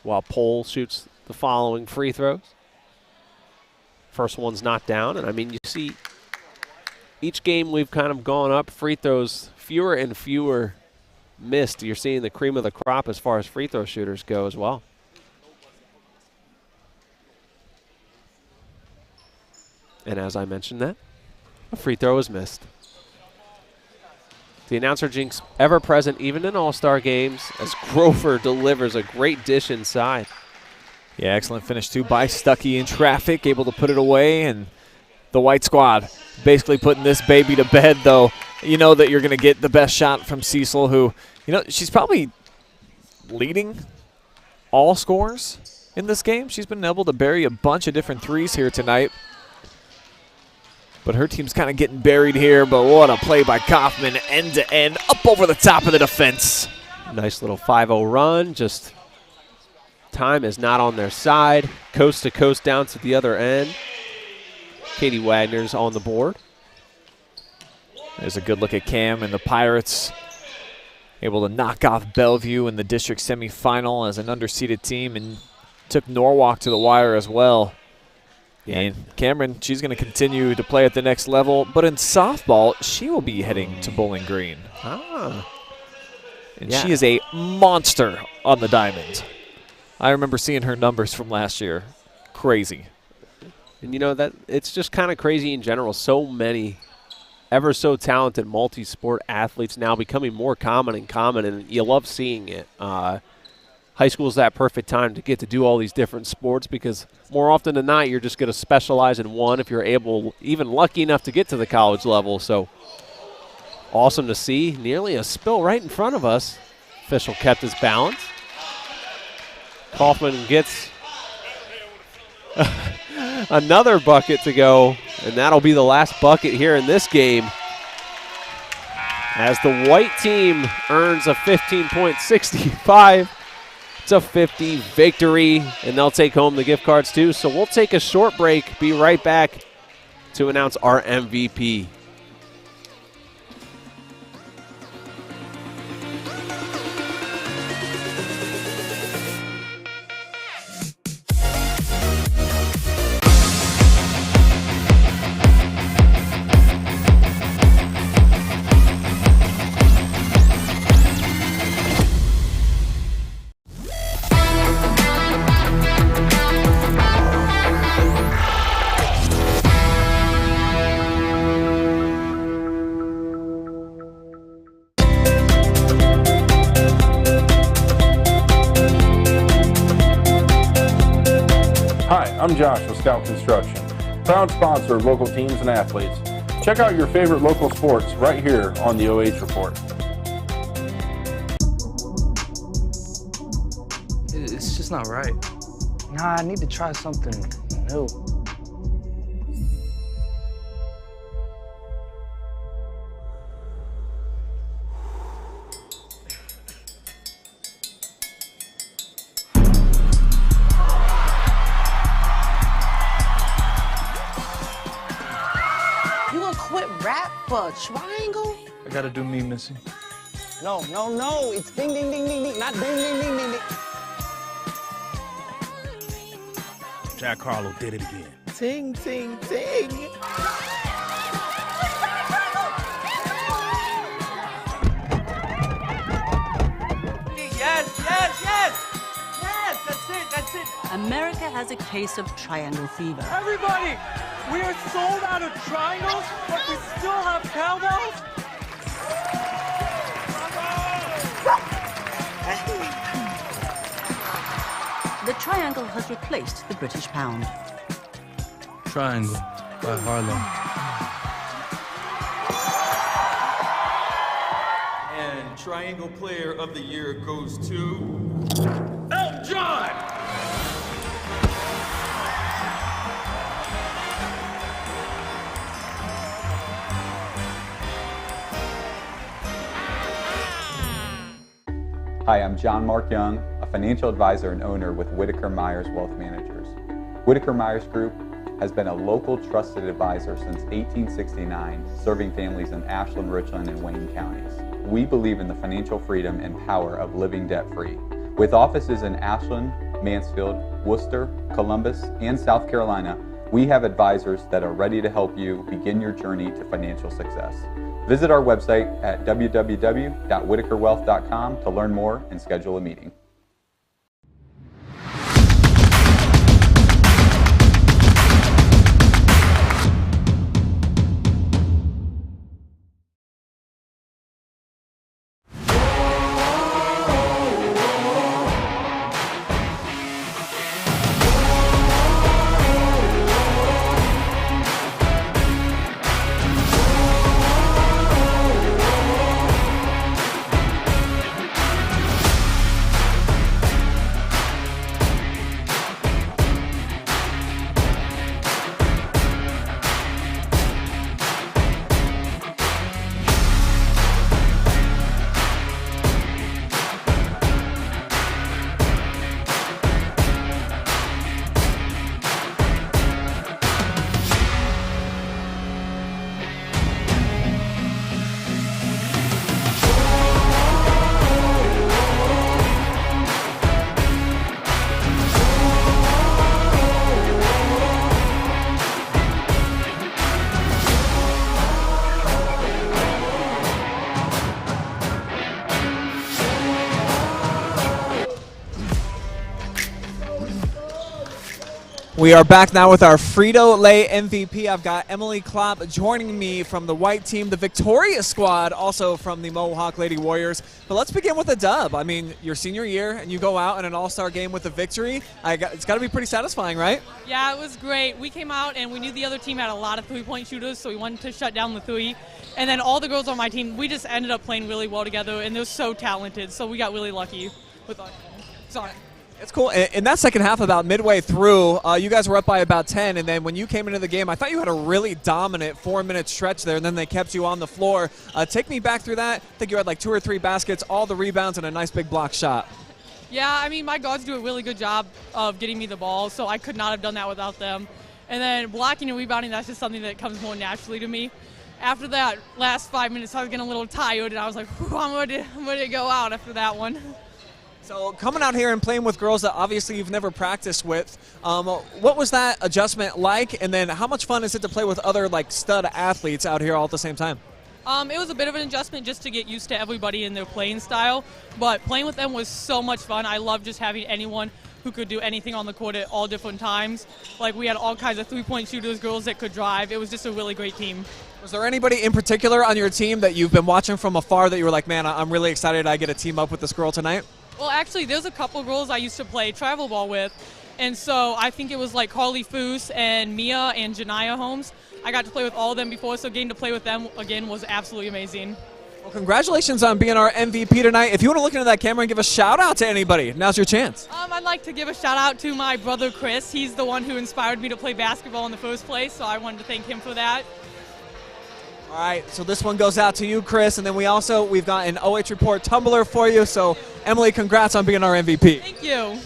while Pole shoots the following free throws. First one's not down, and I mean, you see each game we've kind of gone up free throws, fewer and fewer missed. You're seeing the cream of the crop as far as free throw shooters go as well. And as I mentioned that, a free throw is missed. The announcer jinx ever present even in all-star games as Grover delivers a great dish inside. Yeah, excellent finish too by Stuckey in traffic, able to put it away, and the white squad basically putting this baby to bed, though. You know that you're going to get the best shot from Cecil, who, she's probably leading all scorers in this game. She's been able to bury a bunch of different threes here tonight. But her team's kind of getting buried here, but what a play by Kaufman, end-to-end, up over the top of the defense. Nice little 5-0 run, just time is not on their side. Coast to coast down to the other end. Katie Wagner's on the board. There's a good look at Cam and the Pirates. Able to knock off Bellevue in the district semifinal as an underseeded team and took Norwalk to the wire as well. Yeah. And Cameron, she's going to continue to play at the next level, but in softball, she will be heading to Bowling Green. And she is a monster on the diamond. I remember seeing her numbers from last year. Crazy. And that it's just kind of crazy in general. So many ever so talented multi-sport athletes now becoming more common, and you love seeing it. High school is that perfect time to get to do all these different sports because more often than not, you're just going to specialize in one if you're even lucky enough to get to the college level. So awesome to see. Nearly a spill right in front of us. Official kept his balance. Kaufman gets another bucket to go, and that'll be the last bucket here in this game as the white team earns a 15.65 to 50 victory, and they'll take home the gift cards too. So we'll take a short break, be right back to announce our MVP. I'm Josh with Scout Construction, proud sponsor of local teams and athletes. Check out your favorite local sports right here on the OH Report. It's just not right. Nah, I need to try something new. For a triangle? I gotta do me, Missy. No. It's ding, ding, ding, ding, ding. Not ding, ding, ding, ding, ding. Jack Harlow did it again. Ting, ting, ting. Yes, that's it. America has a case of triangle fever. Everybody, we are sold out of triangles, but we still have cowbells. The triangle has replaced the British pound. Triangle by Harlow. And Triangle Player of the Year goes to Elton John! Hi, I'm John Mark Young, a financial advisor and owner with Whitaker-Myers Wealth Managers. Whitaker-Myers Group has been a local trusted advisor since 1869, serving families in Ashland, Richland, and Wayne counties. We believe in the financial freedom and power of living debt-free. With offices in Ashland, Mansfield, Worcester, Columbus, and South Carolina, we have advisors that are ready to help you begin your journey to financial success. Visit our website at www.whitakerwealth.com to learn more and schedule a meeting. We are back now with our Frito-Lay MVP. I've got Emily Klopp joining me from the white team, the Victorious squad, also from the Mohawk Lady Warriors. But let's begin with a dub. I mean, your senior year, and you go out in an all-star game with a victory. It's got to be pretty satisfying, right? Yeah, it was great. We came out, and we knew the other team had a lot of three-point shooters, so we wanted to shut down the three. And then all the girls on my team, we just ended up playing really well together, and they're so talented, so we got really lucky with our team. Sorry. It's cool. In that second half, about midway through, you guys were up by about 10, and then when you came into the game, I thought you had a really dominant 4-minute stretch there, and then they kept you on the floor. Take me back through that. I think you had like 2 or 3 baskets, all the rebounds, and a nice big block shot. Yeah, I mean, my guards do a really good job of getting me the ball, so I could not have done that without them. And then blocking and rebounding, that's just something that comes more naturally to me. After that last 5 minutes, I was getting a little tired, and I was like, I'm ready to go out after that one. So coming out here and playing with girls that obviously you've never practiced with, what was that adjustment like? And then how much fun is it to play with other like stud athletes out here all at the same time? It was a bit of an adjustment just to get used to everybody in their playing style, but playing with them was so much fun. I love just having anyone who could do anything on the court at all different times. Like we had all kinds of three-point shooters, girls that could drive. It was just a really great team. Was there anybody in particular on your team that you've been watching from afar that you were like, man, I'm really excited I get to team up with this girl tonight? Well, actually, there's a couple girls I used to play travel ball with, and so I think it was like Carly Foose and Mia and Janiyah Holmes. I got to play with all of them before, so getting to play with them again was absolutely amazing. Well, congratulations on being our MVP tonight. If you want to look into that camera and give a shout-out to anybody, now's your chance. I'd like to give a shout-out to my brother, Chris. He's the one who inspired me to play basketball in the first place, so I wanted to thank him for that. All right, so this one goes out to you, Chris, and then we've got an OH Report tumbler for you. So, Emily, congrats on being our MVP. Thank you. All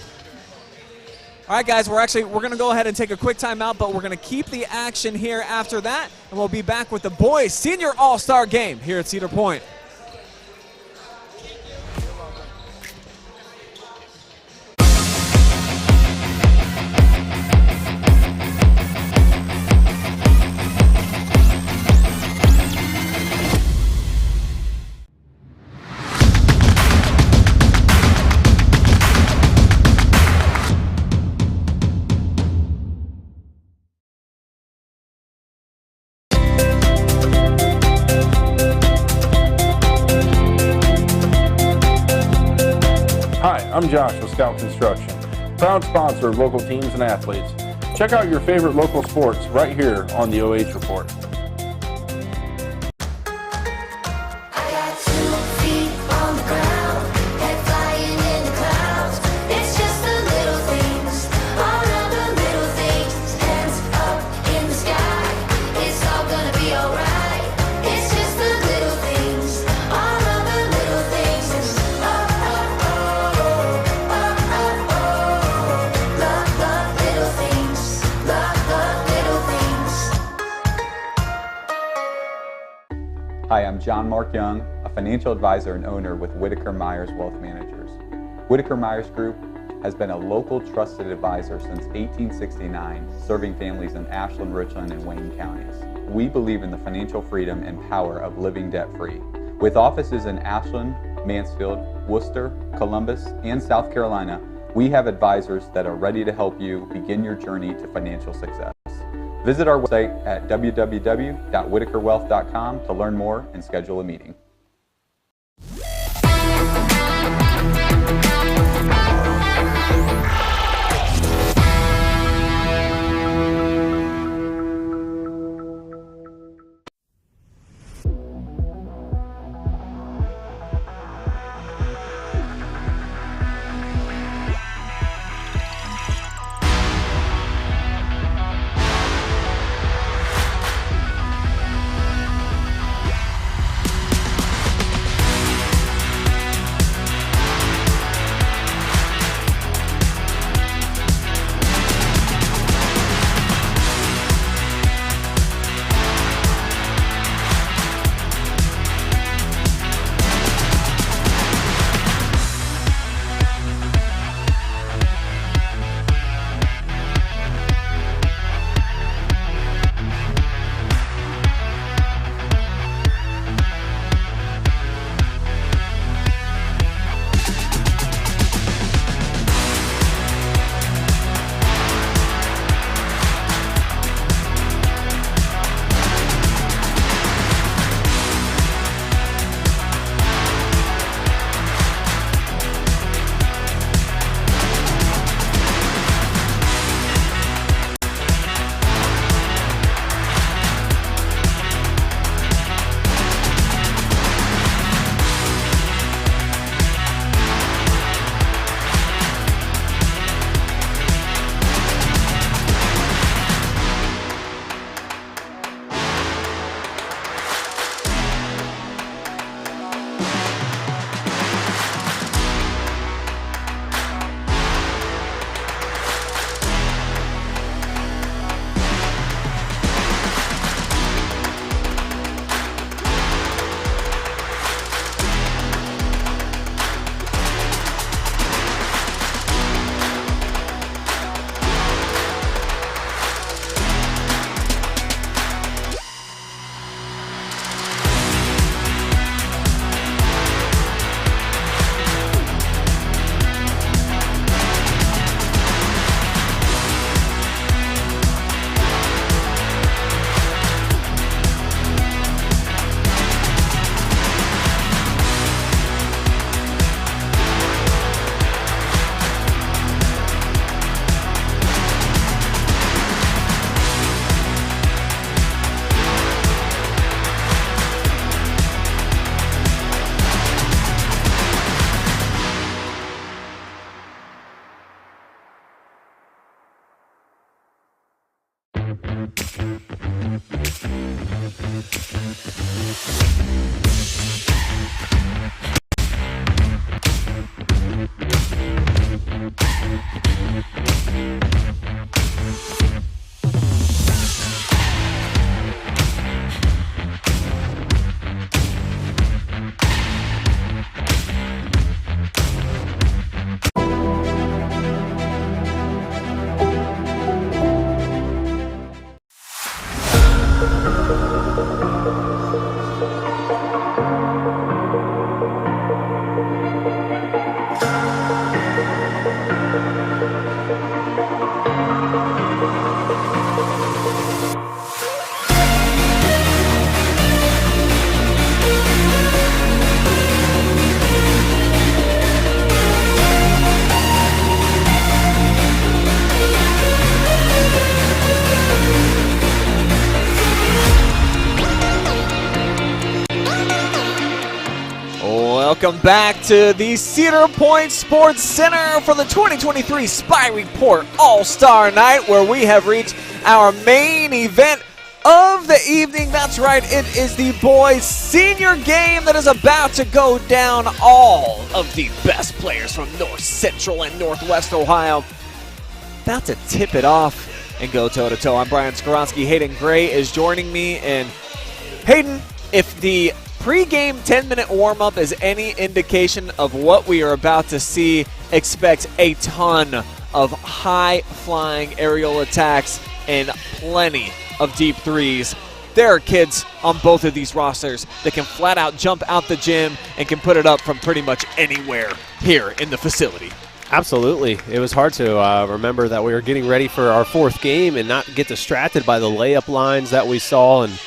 right, guys, we're going to go ahead and take a quick timeout, but we're going to keep the action here after that, and we'll be back with the boys' senior all-star game here at Cedar Point. I'm Josh with Scout Construction, proud sponsor of local teams and athletes. Check out your favorite local sports right here on the OH Report. Hi, I'm John Mark Young, a financial advisor and owner with Whitaker-Myers Wealth Managers. Whitaker-Myers Group has been a local trusted advisor since 1869, serving families in Ashland, Richland, and Wayne counties. We believe in the financial freedom and power of living debt-free. With offices in Ashland, Mansfield, Worcester, Columbus, and South Carolina, we have advisors that are ready to help you begin your journey to financial success. Visit our website at www.whitakerwealth.com to learn more and schedule a meeting. Welcome back to the Cedar Point Sports Center for the 2023 Spy Report All-Star Night, where we have reached our main event of the evening. That's right, it is the boys' senior game that is about to go down. All of the best players from North Central and Northwest Ohio about to tip it off and go toe-to-toe. I'm Brian Skowronski. Hayden Gray is joining me. And Hayden, if the pre-game 10-minute warm-up is any indication of what we are about to see, expect a ton of high-flying aerial attacks and plenty of deep threes. There are kids on both of these rosters that can flat-out jump out the gym and can put it up from pretty much anywhere here in the facility. Absolutely. It was hard to remember that we were getting ready for our fourth game and not get distracted by the layup lines that we saw and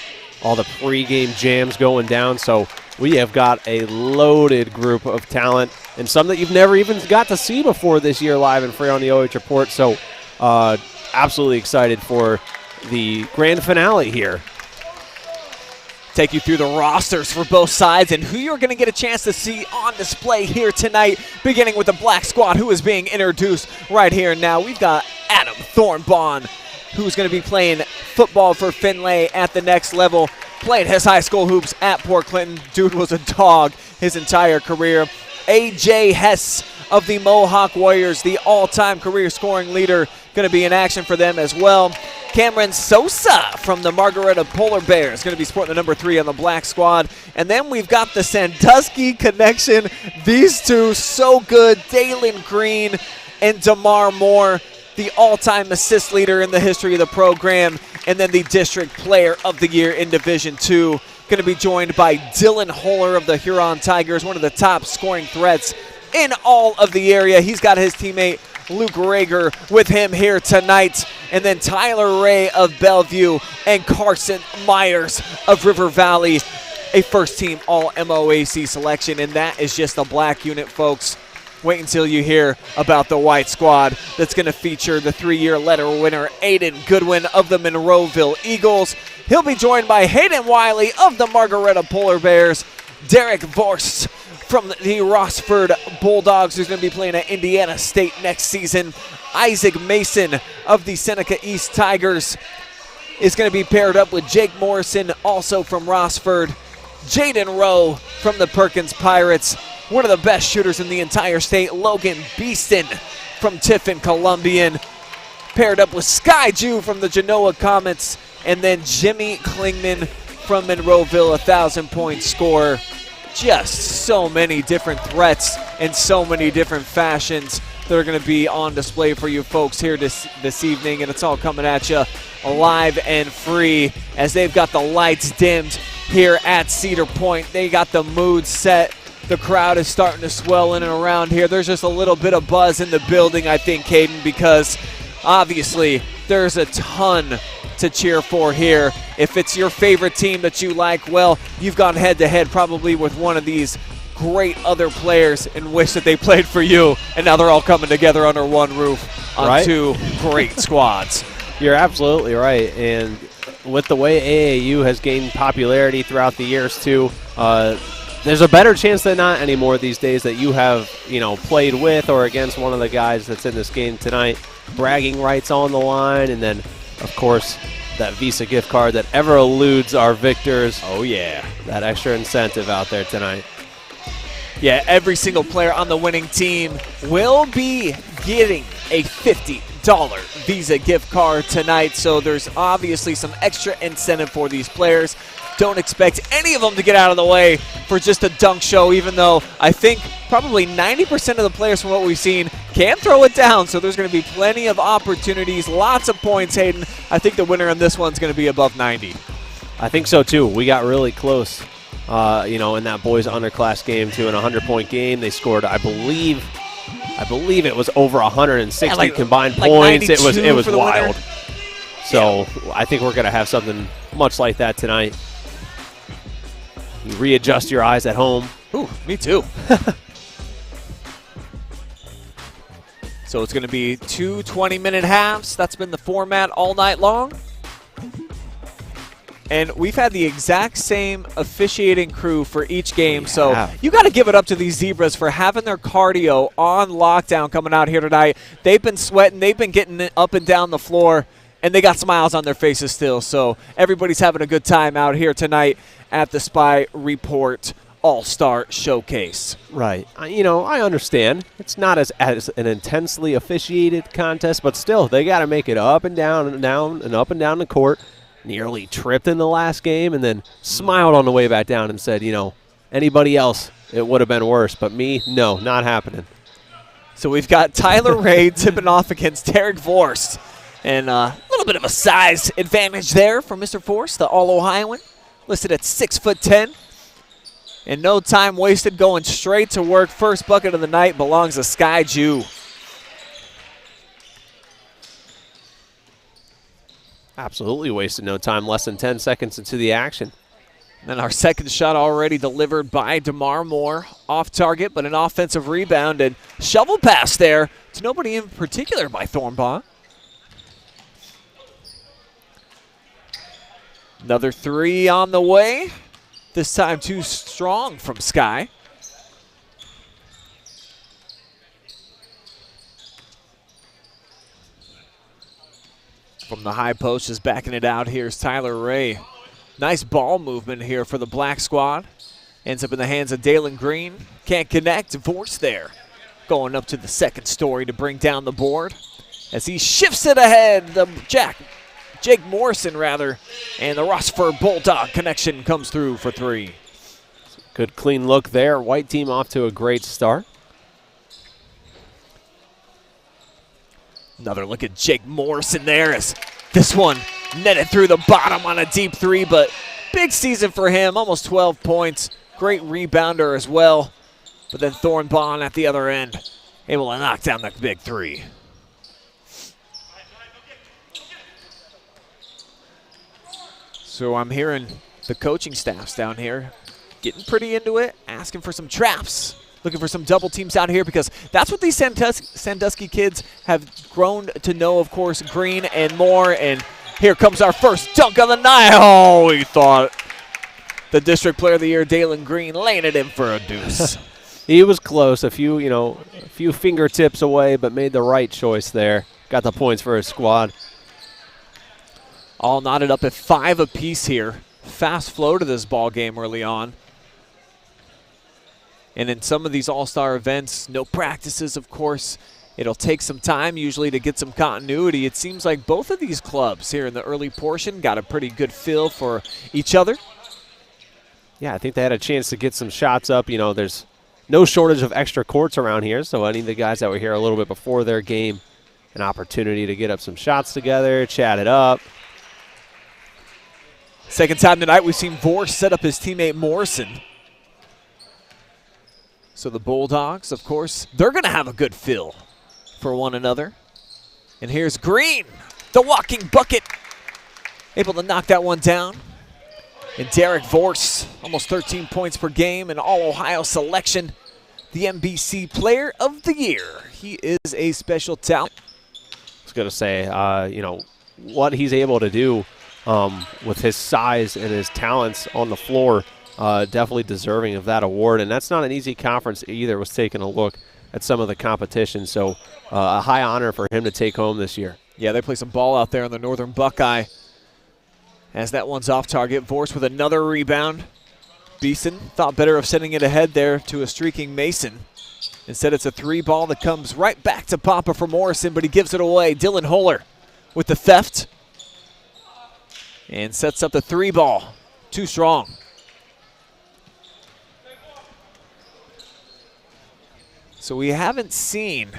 all the pre-game jams going down. So we have got a loaded group of talent and some that you've never even got to see before this year live and free on the OH Report. So absolutely excited for the grand finale here. Take you through the rosters for both sides and who you're going to get a chance to see on display here tonight, beginning with the black squad, who is being introduced right here now. We've got Adam Thornbaugh, who's going to be playing football for Finlay at the next level. Played his high school hoops at Port Clinton. Dude was a dog his entire career. A.J. Hess of the Mohawk Warriors, the all-time career scoring leader, going to be in action for them as well. Cameron Sosa from the Margaretta Polar Bears, going to be sporting the number 3 on the black squad. And then we've got the Sandusky connection. These two, so good. Dalen Green and DeMar Moore, the all-time assist leader in the history of the program, and then the District Player of the Year in Division II. Going to be joined by Dylan Holler of the Huron Tigers, one of the top scoring threats in all of the area. He's got his teammate Luke Rager with him here tonight. And then Tyler Ray of Bellevue and Carson Myers of River Valley, a first-team All-MOAC selection, and that is just the black unit, folks. Wait until you hear about the white squad that's going to feature the 3-year letter winner, Aiden Goodwin of the Monroeville Eagles. He'll be joined by Hayden Wiley of the Margaretta Polar Bears, Derek Vorst from the Rossford Bulldogs, who's going to be playing at Indiana State next season. Isaac Mason of the Seneca East Tigers is going to be paired up with Jake Morrison, also from Rossford. Jaden Rowe from the Perkins Pirates. One of the best shooters in the entire state, Logan Beeston from Tiffin Columbian, paired up with Sky Jew from the Genoa Comets, and then Jimmy Klingman from Monroeville, 1,000-point scorer. Just so many different threats and so many different fashions that are going to be on display for you folks here this evening, and it's all coming at you live and free as they've got the lights dimmed here at Cedar Point. They got the mood set. The crowd is starting to swell in and around here. There's just a little bit of buzz in the building, I think, Caden, because obviously there's a ton to cheer for here. If it's your favorite team that you like, well, you've gone head-to-head probably with one of these great other players and wish that they played for you, and now they're all coming together under one roof on two great squads. You're absolutely right, and with the way AAU has gained popularity throughout the years too, there's a better chance than not anymore these days that you have, played with or against one of the guys that's in this game tonight. Bragging rights on the line, and then, of course, that Visa gift card that ever eludes our victors. Oh, yeah. That extra incentive out there tonight. Yeah, every single player on the winning team will be getting a $50 Visa gift card tonight, so there's obviously some extra incentive for these players. Don't expect any of them to get out of the way for just a dunk show, even though I think probably 90% of the players from what we've seen can throw it down, so there's going to be plenty of opportunities, lots of points, Hayden. I think the winner on this one's going to be above 90. I think so, too. We got really close, in that boys underclass game, too, in a 100-point game. They scored, I believe it was over 160 combined points. It was wild. So I think we're going to have something much like that tonight. You readjust your eyes at home. Ooh, me too. So it's going to be 2 20-minute halves. That's been the format all night long. And we've had the exact same officiating crew for each game, so you got to give it up to these Zebras for having their cardio on lockdown coming out here tonight. They've been sweating. They've been getting up and down the floor, and they got smiles on their faces still. So everybody's having a good time out here tonight at the Spy Report All-Star Showcase. Right. I understand. It's not as an intensely officiated contest, but still, they got to make it up and down and down and up and down the court. Nearly tripped in the last game and then smiled on the way back down and said, anybody else, it would have been worse. But me, no, not happening. So we've got Tyler Ray tipping off against Derek Vorst. And a little bit of a size advantage there for Mr. Vorst, the All-Ohioan, listed at 6'10". And no time wasted, going straight to work. First bucket of the night belongs to Sky Jew. Absolutely wasted no time, less than 10 seconds into the action. And our second shot already delivered by DeMar Moore. Off target, but an offensive rebound and shovel pass there to nobody in particular by Thornbaugh. Another three on the way. This time too strong from Sky. From the high post, just backing it out, here's Tyler Ray. Nice ball movement here for the black squad. Ends up in the hands of Dalen Green. Can't connect. Vorst there. Going up to the second story to bring down the board. As he shifts it ahead, Jake Morrison, and the Rossford Bulldog connection comes through for three. Good clean look there. White team off to a great start. Another look at Jake Morrison there as this one netted through the bottom on a deep three, but big season for him, almost 12 points. Great rebounder as well. But then Thornbaugh at the other end, able to knock down the big three. So I'm hearing the coaching staffs down here getting pretty into it, asking for some traps. Looking for some double teams out here because that's what these Sandusky kids have grown to know, of course, Green and Moore. And here comes our first dunk of the night. Oh, we thought the District Player of the Year, Dalen Green, laying it in for a deuce. He was close, a few fingertips away, but made the right choice there. Got the points for his squad. All knotted up at 5 apiece here. Fast flow to this ball game early on. And in some of these all-star events, no practices, of course. It'll take some time usually to get some continuity. It seems like both of these clubs here in the early portion got a pretty good feel for each other. Yeah, I think they had a chance to get some shots up. There's no shortage of extra courts around here, so any of the guys that were here a little bit before their game, an opportunity to get up some shots together, chat it up. Second time tonight we've seen Vorst set up his teammate Morrison. So the Bulldogs, of course, they're going to have a good feel for one another. And here's Green, the walking bucket, able to knock that one down. And Derek Vorst, almost 13 points per game, an All-Ohio selection, the NBC Player of the Year. He is a special talent. I was going to say, what he's able to do with his size and his talents on the floor, definitely deserving of that award. And that's not an easy conference either, was taking a look at some of the competition. So a high honor for him to take home this year. Yeah, they play some ball out there on the Northern Buckeye. As that one's off target, Vorse with another rebound. Beeson thought better of sending it ahead there to a streaking Mason. Instead, it's a 3 ball that comes right back to Papa for Morrison, but he gives it away. Dylan Holler with the theft. And sets up the 3 ball. Too strong. So we haven't seen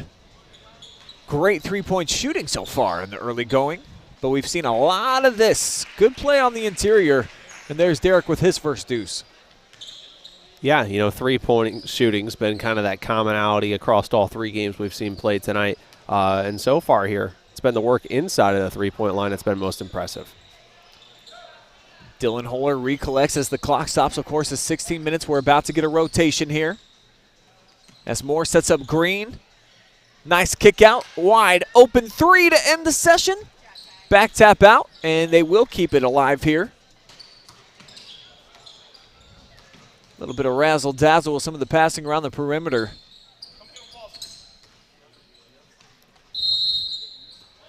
great three-point shooting so far in the early going, but we've seen a lot of this. Good play on the interior, and there's Derek with his first deuce. Yeah, you know, three-point shooting's been kind of that commonality across all 3 games we've seen played tonight. And so far here, it's been the work inside of the three-point line that's been most impressive. Dylan Holler recollects as the clock stops. Of course, it's 16 minutes. We're about to get a rotation here. As Moore sets up Green. Nice kick out, wide open 3 to end the session. Back tap out, and they will keep it alive here. A little bit of razzle-dazzle with some of the passing around the perimeter.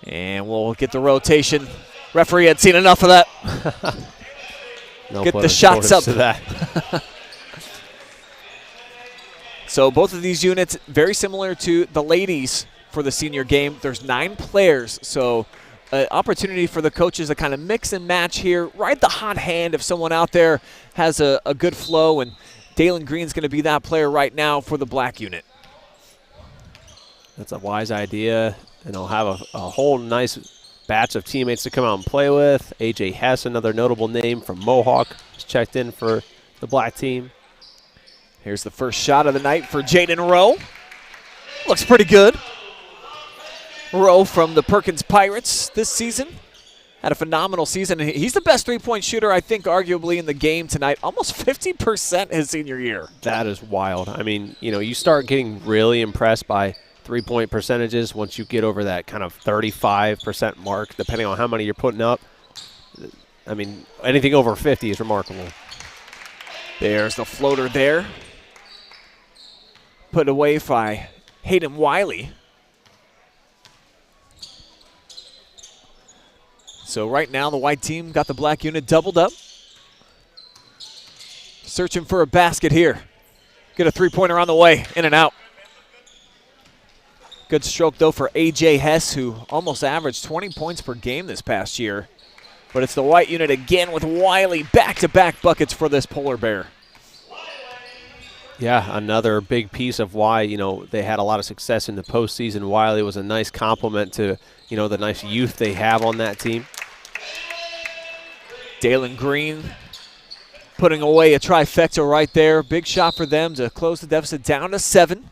And we'll get the rotation. Referee had seen enough of that. No get the shots up. To that. So both of these units very similar to the ladies for the senior game. There's 9 players, so an opportunity for the coaches to kind of mix and match here. Ride the hot hand if someone out there has a good flow, and Dalen Green's going to be that player right now for the black unit. That's a wise idea, and they'll have a whole nice batch of teammates to come out and play with. A.J. Hess, another notable name from Mohawk, has checked in for the black team. Here's the first shot of the night for Jaden Rowe. Looks pretty good. Rowe from the Perkins Pirates this season. Had a phenomenal season. He's the best three-point shooter, I think, arguably in the game tonight. Almost 50% his senior year. That is wild. I mean, you know, you start getting really impressed by three-point percentages once you get over that kind of 35% mark, depending on how many you're putting up. I mean, anything over 50 is remarkable. There's the floater there. Put away by Hayden Wiley. So right now the white team got the black unit doubled up. Searching for a basket here. Get a three-pointer on the way, in and out. Good stroke though for A.J. Hess, who almost averaged 20 points per game this past year. But it's the white unit again with Wiley, back-to-back buckets for this polar bear. Yeah, another big piece of why, you know, they had a lot of success in the postseason. Wiley was a nice compliment to, you know, the nice youth they have on that team. Dalen Green putting away a trifecta right there. Big shot for them to close the deficit down to 7.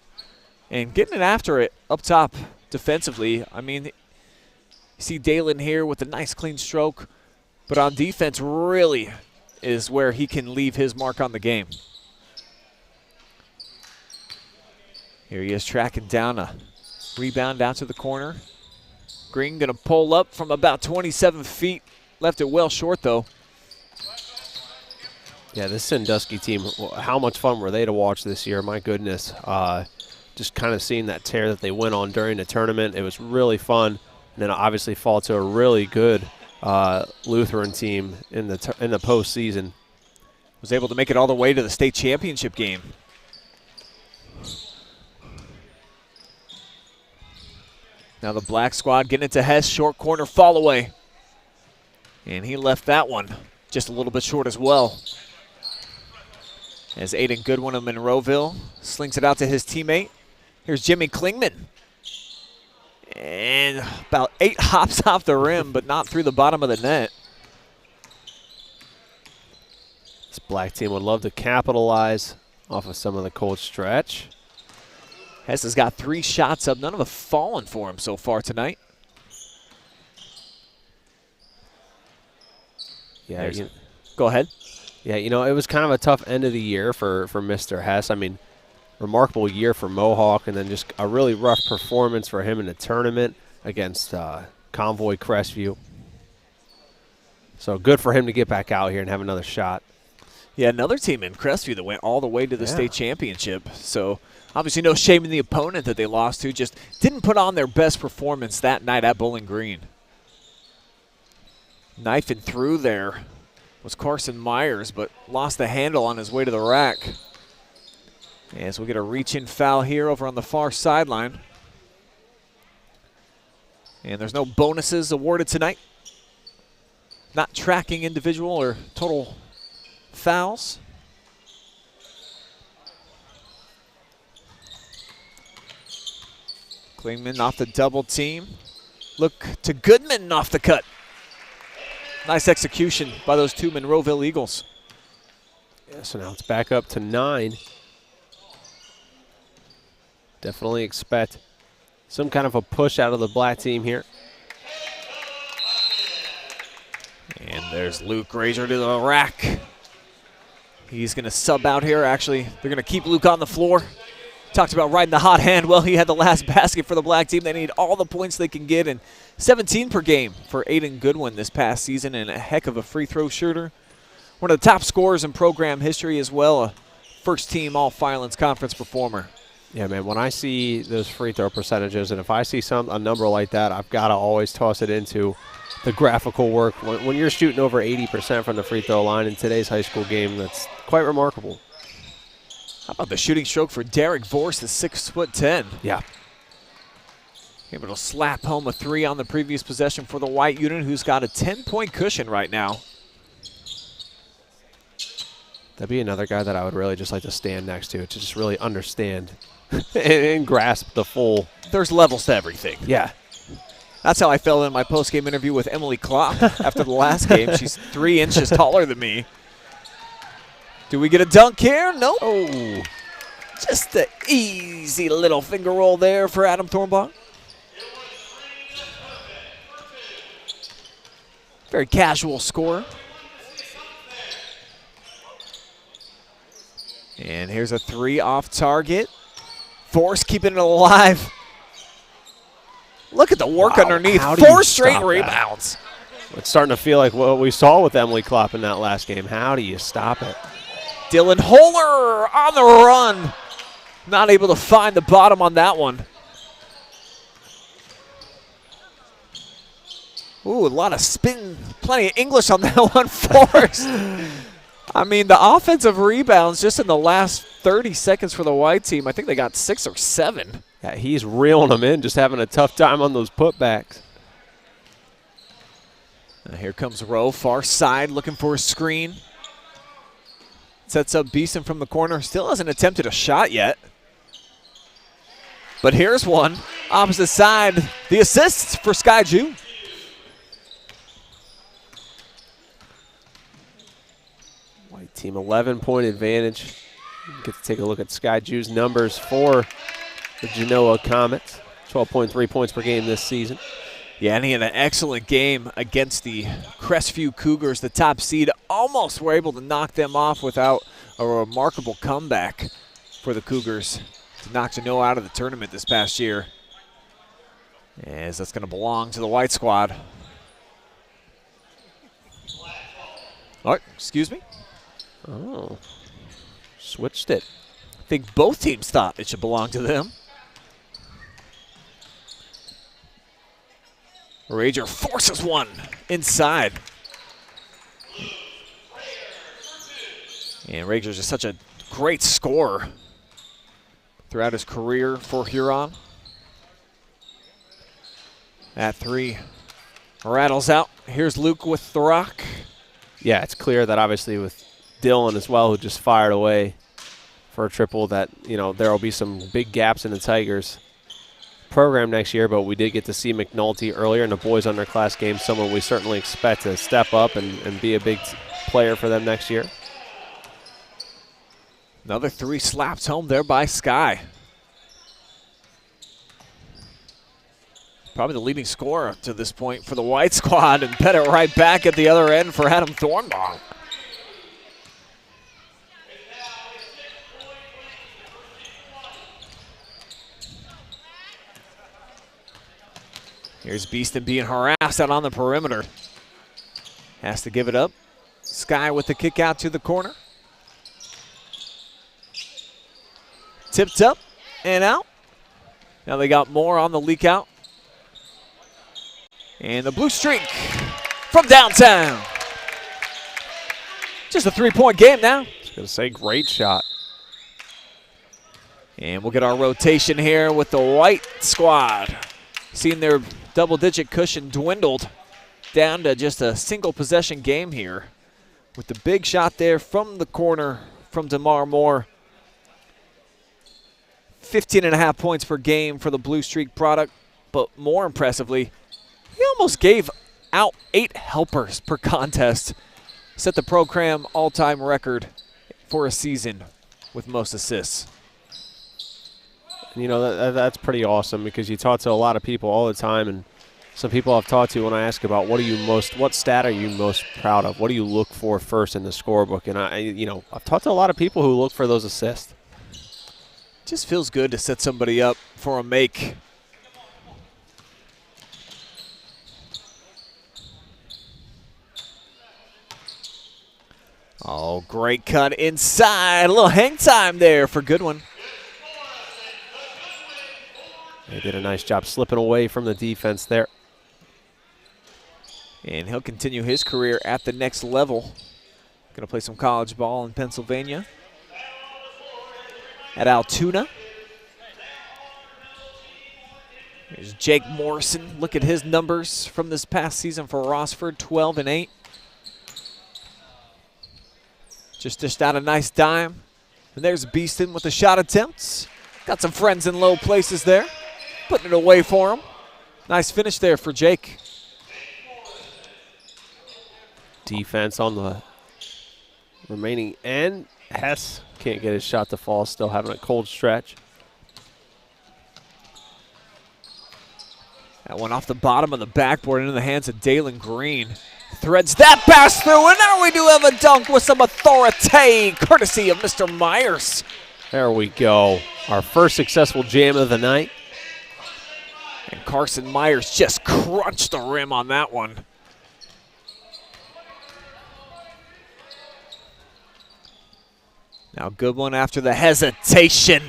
And getting it after it up top defensively. I mean, you see Dalen here with a nice clean stroke. But on defense really is where he can leave his mark on the game. Here he is tracking down a rebound out to the corner. Green going to pull up from about 27 feet. Left it well short, though. Yeah, this Sandusky team, how much fun were they to watch this year? My goodness. Just kind of seeing that tear that they went on during the tournament. It was really fun. And then obviously fall to a really good Lutheran team in the postseason. Was able to make it all the way to the state championship game. Now the black squad getting it to Hess, short corner fall away. And he left that one just a little bit short as well. As Aiden Goodwin of Monroeville slings it out to his teammate. Here's Jimmy Klingman. And about 8 hops off the rim, but not through the bottom of the net. This black team would love to capitalize off of some of the cold stretch. Hess has got 3 shots up. None of them fallen for him so far tonight. Yeah, go ahead. Yeah, you know, it was kind of a tough end of the year for Mr. Hess. I mean, remarkable year for Mohawk, and then just a really rough performance for him in the tournament against Convoy Crestview. So good for him to get back out here and have another shot. Yeah, another team in Crestview that went all the way to the state championship. So obviously no shame in the opponent that they lost to, just didn't put on their best performance that night at Bowling Green. Knifing through there was Carson Myers, but lost the handle on his way to the rack. As we get a reach-in foul here over on the far sideline. And there's no bonuses awarded tonight. Not tracking individual or total fouls. Klingman off the double team. Look to Goodman off the cut. Nice execution by those two Monroeville Eagles. Yeah, so now it's back up to 9. Definitely expect some kind of a push out of the black team here. And there's Luke Grazer to the rack. He's going to sub out here. Actually, they're going to keep Luke on the floor. Talked about riding the hot hand. Well, he had the last basket for the black team. They need all the points they can get, and 17 per game for Aiden Goodwin this past season, and a heck of a free throw shooter. One of the top scorers in program history as well, a first-team All-Firelands Conference performer. Yeah, man, when I see those free throw percentages, and if I see a number like that, I've got to always toss it into the graphical work. When you're shooting over 80% from the free throw line in today's high school game, that's quite remarkable. How about the shooting stroke for Derek Vorst, the 6'10"? Yeah. Able to slap home a 3 on the previous possession for the white unit, who's got a 10-point cushion right now. That'd be another guy that I would really just like to stand next to just really understand and grasp the full. There's levels to everything. Yeah. That's how I felt in my post-game interview with Emily Klopp after the last game. She's 3 inches taller than me. Do we get a dunk here? Nope. Oh. Just an easy little finger roll there for Adam Thornbach. Very casual scorer. And here's a 3 off target. Force keeping it alive. Look at the work underneath. 4 straight rebounds. It's starting to feel like what we saw with Emily Klopp in that last game. How do you stop it? Dylan Holler on the run. Not able to find the bottom on that one. Ooh, a lot of spin. Plenty of English on that one, Force. I mean, the offensive rebounds just in the last 30 seconds for the white team, I think they got 6 or 7. Yeah, he's reeling them in, just having a tough time on those putbacks. Now here comes Rowe, far side, looking for a screen. Sets up Beeson from the corner. Still hasn't attempted a shot yet. But here's one. Opposite side. The assists for Sky Jew. White team 11-point advantage. Get to take a look at Sky Jew's numbers for the Genoa Comets. 12.3 points per game this season. Yeah, and he had an excellent game against the Crestview Cougars, the top seed. Almost were able to knock them off without a remarkable comeback for the Cougars to knock Genoa out of the tournament this past year. As that's going to belong to the white squad. Oh, excuse me. Oh, switched it. I think both teams thought it should belong to them. Rager forces one inside. And Rager's just such a great scorer throughout his career for Huron. That 3 rattles out. Here's Luke with the rock. Yeah, it's clear that obviously with Dylan as well, who just fired away for a triple, that, you know, there will be some big gaps in the Tigers program next year, but we did get to see McNulty earlier in the boys underclass game, someone we certainly expect to step up and be a big player for them next year. Another 3 slapped home there by Sky. Probably the leading scorer to this point for the white squad, and bet it right back at the other end for Adam Thornbaugh. Here's Beeston being harassed out on the perimeter. Has to give it up. Sky with the kick out to the corner. Tipped up and out. Now they got more on the leak out. And the blue streak from downtown. Just a 3-point game now. I was going to say, great shot. And we'll get our rotation here with the white squad. Seeing their double-digit cushion dwindled down to just a single possession game here. With the big shot there from the corner from DeMar Moore. 15.5 points per game for the Blue Streak product. But more impressively, he almost gave out 8 helpers per contest. Set the program all-time record for a season with most assists. You know, that's pretty awesome because you talk to a lot of people all the time, and some people I've talked to when I ask about what stat are you most proud of? What do you look for first in the scorebook? And I've talked to a lot of people who look for those assists. Just feels good to set somebody up for a make. Oh, great cut inside. A little hang time there for Goodwin. They did a nice job slipping away from the defense there. And he'll continue his career at the next level. Going to play some college ball in Pennsylvania at Altoona. Here's Jake Morrison. Look at his numbers from this past season for Rossford, 12-8. Just dished out a nice dime. And there's Beeston with the shot attempts. Got some friends in low places there. Putting it away for him. Nice finish there for Jake. Defense on the remaining end. Hess can't get his shot to fall. Still having a cold stretch. That one off the bottom of the backboard into the hands of Dalen Green. Threads that pass through, and now we do have a dunk with some authority, courtesy of Mr. Myers. There we go. Our first successful jam of the night. And Carson Myers just crunched the rim on that one. Now good one after the hesitation.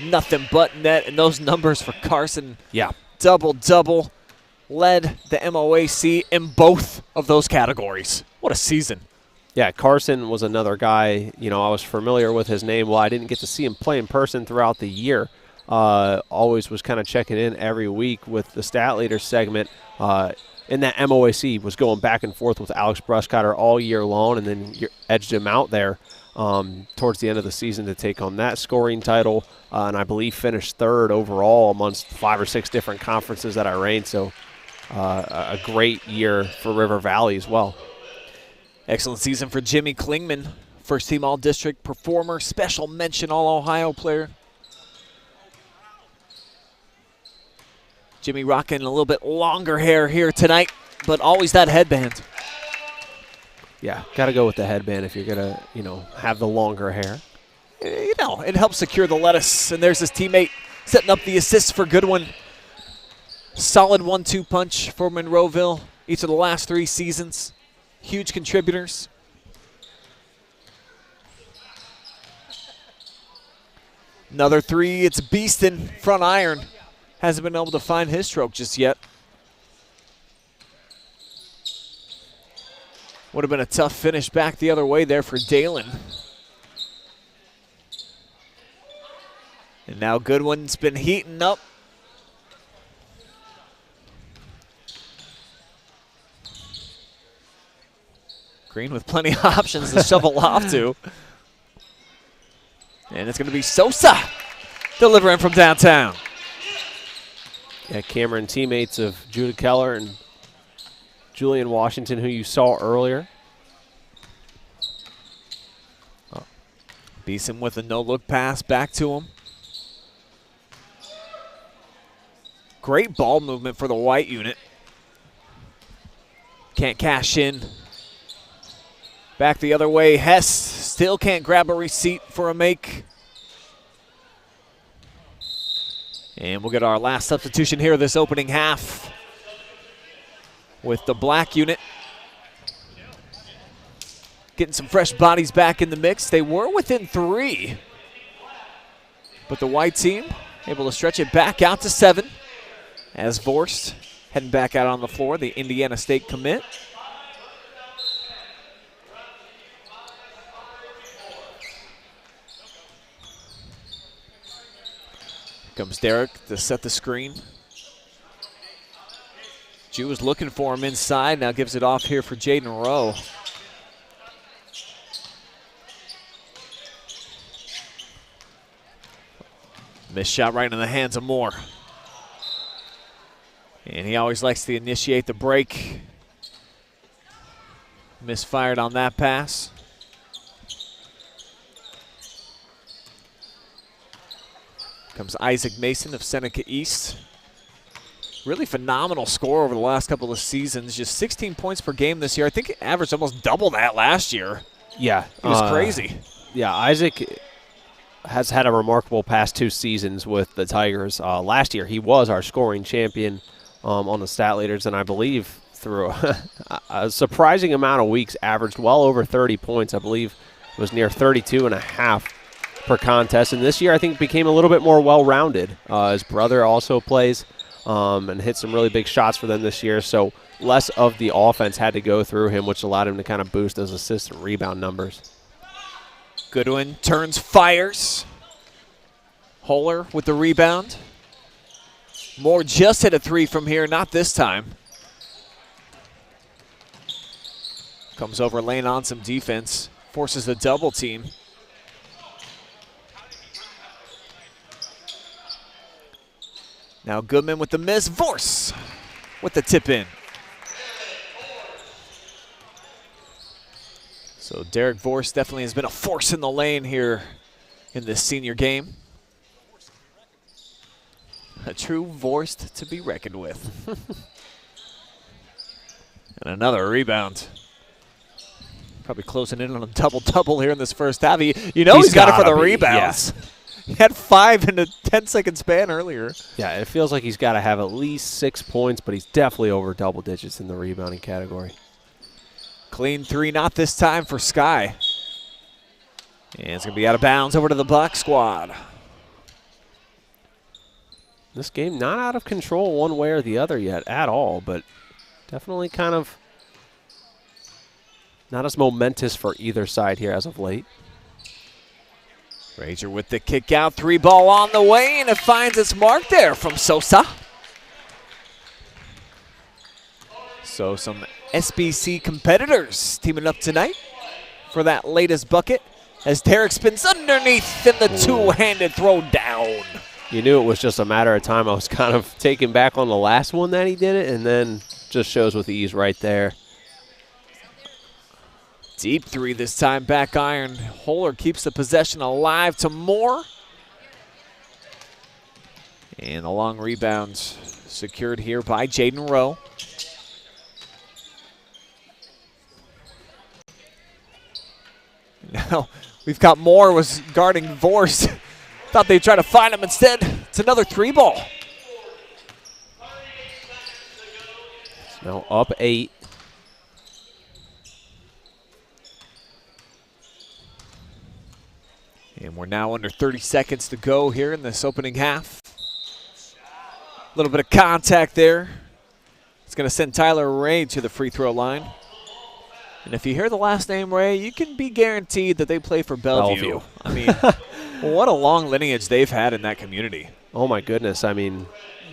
Nothing but net, and those numbers for Carson. Yeah. Double-double. Led the MOAC in both of those categories. What a season. Yeah, Carson was another guy, I was familiar with his name. Well, I didn't get to see him play in person throughout the year. Always was kind of checking in every week with the Stat Leader segment. In that MOAC was going back and forth with Alex Bruscotter all year long, and then you edged him out there towards the end of the season to take on that scoring title, and I believe finished third overall amongst 5 or 6 different conferences that I reigned. So a great year for River Valley as well. Excellent season for Jimmy Klingman. First team All-District performer, special mention All-Ohio player. Jimmy rocking a little bit longer hair here tonight, but always that headband. Yeah, got to go with the headband if you're going to, have the longer hair. It helps secure the lettuce, and there's his teammate setting up the assists for Goodwin. Solid 1-2 punch for Monroeville each of the last 3 seasons. Huge contributors. Another 3, it's Beeston, front iron. Hasn't been able to find his stroke just yet. Would have been a tough finish back the other way there for Dalen. And now Goodwin's been heating up. Green with plenty of options to shovel off to. And it's going to be Sosa delivering from downtown. Yeah, Cameron, teammates of Judah Keller and Julian Washington, who you saw earlier. Beeson with a no-look pass back to him. Great ball movement for the white unit. Can't cash in. Back the other way, Hess still can't grab a receipt for a make. And we'll get our last substitution here this opening half with the black unit. Getting some fresh bodies back in the mix. They were within 3. But the white team able to stretch it back out to 7. As Vorst heading back out on the floor, the Indiana State commit. Comes Derek to set the screen. Jew was looking for him inside, now gives it off here for Jaden Rowe. Missed shot right in the hands of Moore. And he always likes to initiate the break. Misfired on that pass. Comes Isaac Mason of Seneca East. Really phenomenal score over the last couple of seasons. Just 16 points per game this year. I think he averaged almost double that last year. Yeah. It was crazy. Yeah, Isaac has had a remarkable past 2 seasons with the Tigers. Last year, he was our scoring champion on the stat leaders, and I believe through a surprising amount of weeks averaged well over 30 points. I believe it was near 32.5 per contest. And this year, I think became a little bit more well-rounded. His brother also plays and hit some really big shots for them this year. So less of the offense had to go through him, which allowed him to kind of boost those assist and rebound numbers. Goodwin turns, fires. Holler with the rebound. Moore just hit a 3 from here, not this time. Comes over, laying on some defense. Forces the double team. Now Goodman with the miss. Vorse with the tip in. So Derek Vorse definitely has been a force in the lane here in this senior game. A true Vorse to be reckoned with. And another rebound. Probably closing in on a double-double here in this first half. You know he's got it for the rebounds. Yeah. He had 5 in a 10-second span earlier. Yeah, it feels like he's got to have at least 6 points, but he's definitely over double digits in the rebounding category. Clean 3, not this time for Sky. And it's going to be out of bounds over to the Black squad. This game not out of control one way or the other yet at all, but definitely kind of not as momentous for either side here as of late. Rager with the kick out, 3 ball on the way, and it finds its mark there from Sosa. So some SBC competitors teaming up tonight for that latest bucket as Derek spins underneath in the two-handed throw down. You knew it was just a matter of time. I was kind of taken back on the last one that he did it, and then just shows with ease right there. Deep 3 this time, back iron. Holler keeps the possession alive to Moore. And the long rebound secured here by Jaden Rowe. Now we've got Moore was guarding Vorse. Thought they'd try to find him instead. It's another 3 ball. It's now up 8. And we're now under 30 seconds to go here in this opening half. A little bit of contact there. It's going to send Tyler Ray to the free throw line. And if you hear the last name Ray, you can be guaranteed that they play for Bellevue. I mean, what a long lineage they've had in that community. Oh, my goodness. I mean,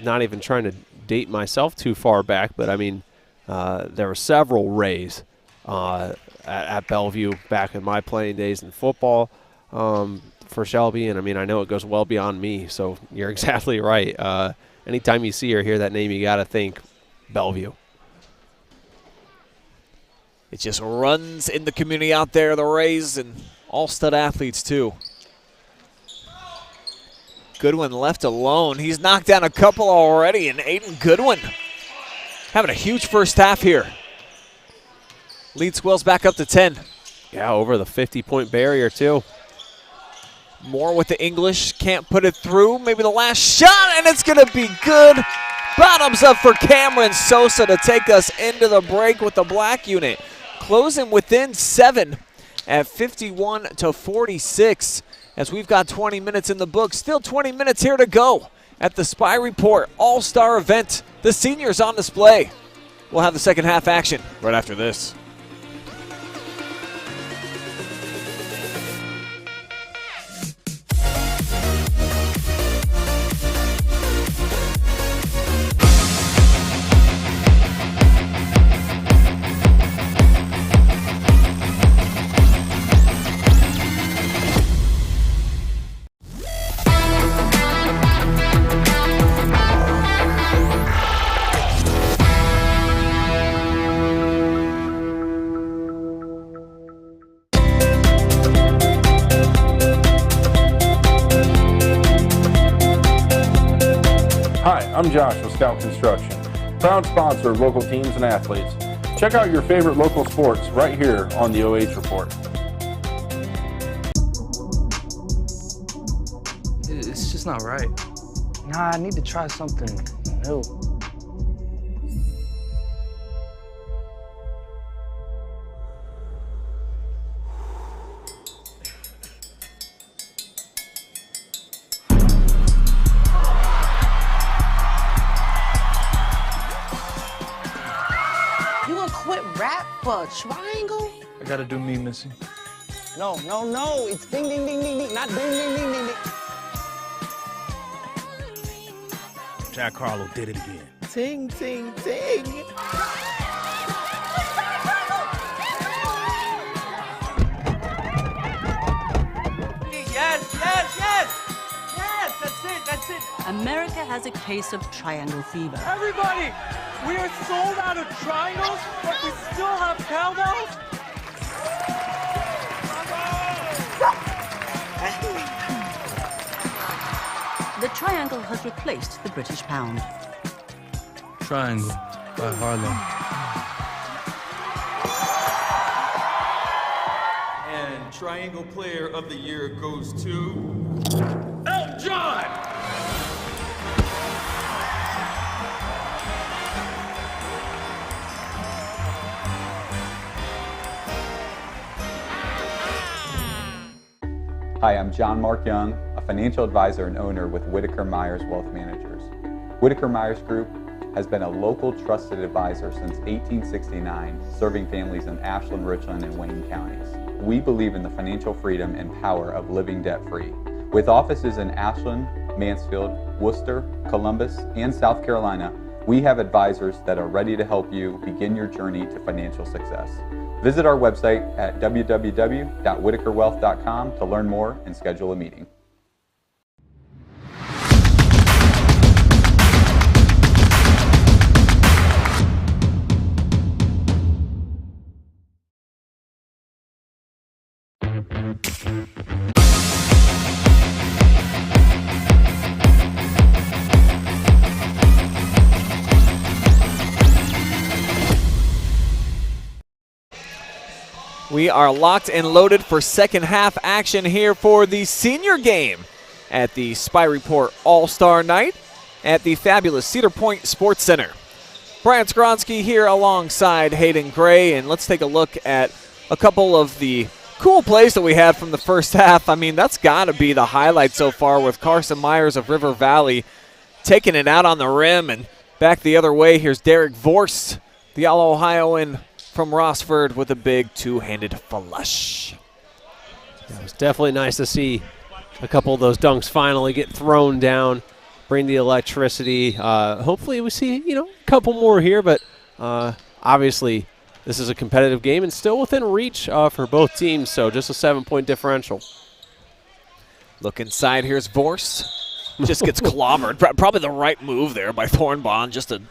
not even trying to date myself too far back, but, I mean, there were several Rays at Bellevue back in my playing days in football. For Shelby, and I mean, I know it goes well beyond me, so you're exactly right. Anytime you see or hear that name, you got to think Bellevue. It just runs in the community out there, the Rays, and all stud athletes too. Goodwin left alone. He's knocked down a couple already, and Aiden Goodwin having a huge first half here. Lead swells back up to 10. Yeah, over the 50-point barrier too. Moore with the English, can't put it through. Maybe the last shot, and it's going to be good. Bottoms up for Cameron Sosa to take us into the break with the black unit. Closing within 7 at 51-46 as we've got 20 minutes in the book. Still 20 minutes here to go at the Spy Report All-Star event. The seniors on display. We'll have the second half action right after this. Josh with Scout Construction, proud sponsor of local teams and athletes. Check out your favorite local sports right here on the OH Report. It's just not right. Nah, I need to try something new. You gonna quit rap for a triangle? I gotta do me, Missy. No, no, no. It's ding, ding, ding, ding, ding. Not ding, ding, ding, ding, ding. Jack Harlow did it again. Ting, ting, ting. Yes, yes, yes! Yes, that's it. America has a case of triangle fever. Everybody, we are sold out of triangles, but we still have cowbells. The triangle has replaced the British pound. Triangle by Harlow. And Triangle Player of the Year goes to Elton John! Hi, I'm John Mark Young, a financial advisor and owner with Whitaker-Myers Wealth Managers. Whitaker-Myers Group has been a local trusted advisor since 1869, serving families in Ashland, Richland, and Wayne counties. We believe in the financial freedom and power of living debt-free. With offices in Ashland, Mansfield, Worcester, Columbus, and South Carolina, we have advisors that are ready to help you begin your journey to financial success. Visit our website at www.whitakerwealth.com to learn more and schedule a meeting. We are locked and loaded for second half action here for the senior game at the Spy Report All-Star Night at the fabulous Cedar Point Sports Center. Brian Skowronski here alongside Hayden Gray, and let's take a look at a couple of the cool plays that we had from the first half. I mean, that's got to be the highlight so far, with Carson Myers of River Valley taking it out on the rim, and back the other way, here's Derek Vorst, the All-Ohioan from Rossford, with a big two-handed flush. Yeah, it was definitely nice to see a couple of those dunks finally get thrown down, bring the electricity. Hopefully we see, a couple more here, but obviously this is a competitive game and still within reach for both teams, so just a 7-point differential. Look inside, here's Vorst. Just gets clobbered. Probably the right move there by Thornbond, just to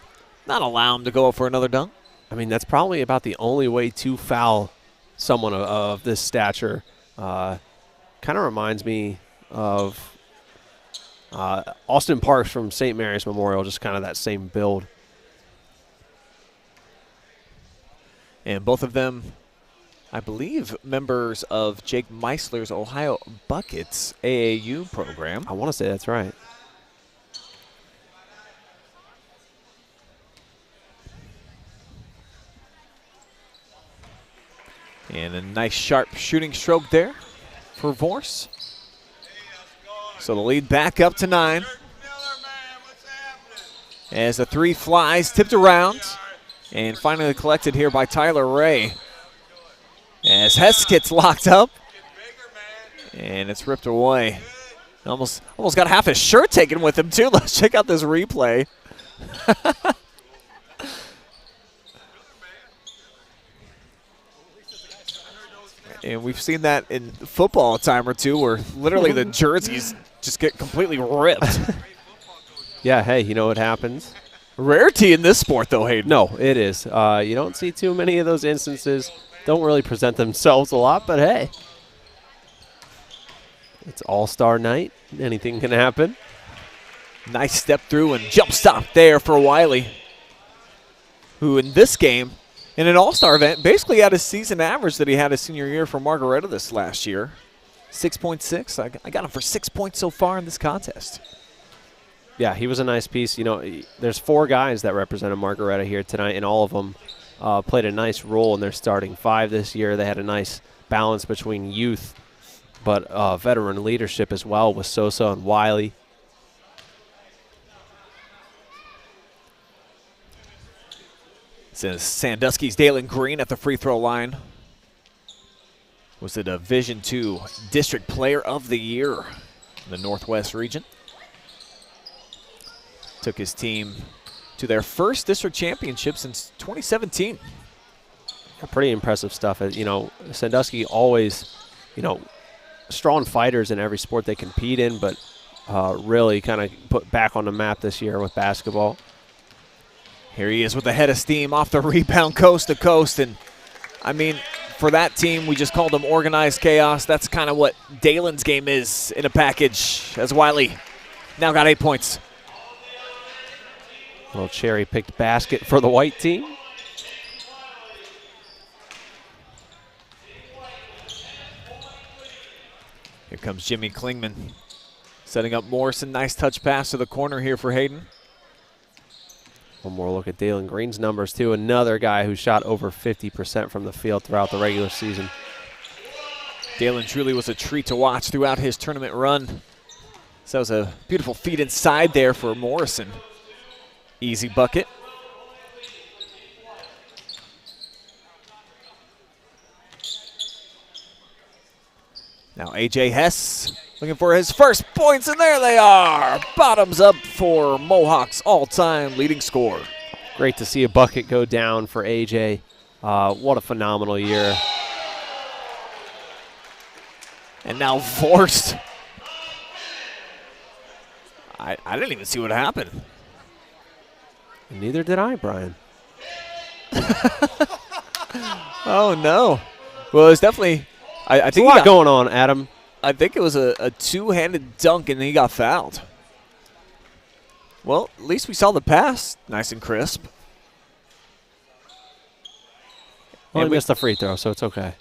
not allow him to go for another dunk. I mean, that's probably about the only way to foul someone of this stature. Kind of reminds me of Austin Parks from St. Mary's Memorial, just kind of that same build. And both of them, I believe, members of Jake Meisler's Ohio Buckets AAU program. I want to say that's right. And a nice sharp shooting stroke there for Vorst. So the lead back up to 9. As the three flies, tipped around, and finally collected here by Tyler Ray. As Hess gets locked up, and it's ripped away. Almost got half his shirt taken with him too. Let's check out this replay. And we've seen that in football a time or two, where literally the jerseys just get completely ripped. Yeah, hey, you know what happens? Rarity in this sport, though, Hayden. No, it is. You don't see too many of those instances. Don't really present themselves a lot, but hey. It's All-Star night. Anything can happen. Nice step through and jump stop there for Wiley, who in this game, in an all-star event, basically had a season average that he had his senior year for Margaretta this last year. 6.6. I got him for 6 points so far in this contest. Yeah, he was a nice piece. You know, there's 4 guys that represented Margaretta here tonight, and all of them played a nice role in their starting 5 this year. They had a nice balance between youth, but veteran leadership as well with Sosa and Wiley. Says Sandusky's Dalen Green at the free throw line. Was the Division II District Player of the Year in the Northwest region. Took his team to their first district championship since 2017. Pretty impressive stuff. You know, Sandusky always, you know, strong fighters in every sport they compete in, but really kind of put back on the map this year with basketball. Here he is with the head of steam off the rebound coast to coast. And, I mean, for that team, we just called them organized chaos. That's kind of what Dalen's game is in a package, as Wiley now got 8 points. Little cherry-picked basket for the white team. Here comes Jimmy Klingman setting up Morrison. Nice touch pass to the corner here for Hayden. One more look at Dalen Green's numbers, too. Another guy who shot over 50% from the field throughout the regular season. Dalen truly was a treat to watch throughout his tournament run. So that was a beautiful feed inside there for Morrison. Easy bucket. Now A.J. Hess looking for his first points, and there they are. Bottoms up for Mohawks' all-time leading scorer. Great to see a bucket go down for A.J. What a phenomenal year. And now forced. I didn't even see what happened. Neither did I, Brian. Oh, no. Well, it's definitely... I think a lot going on, Adam. I think it was a two-handed dunk, and he got fouled. Well, at least we saw the pass. Nice and crisp. Well, he missed the free throw, so it's okay.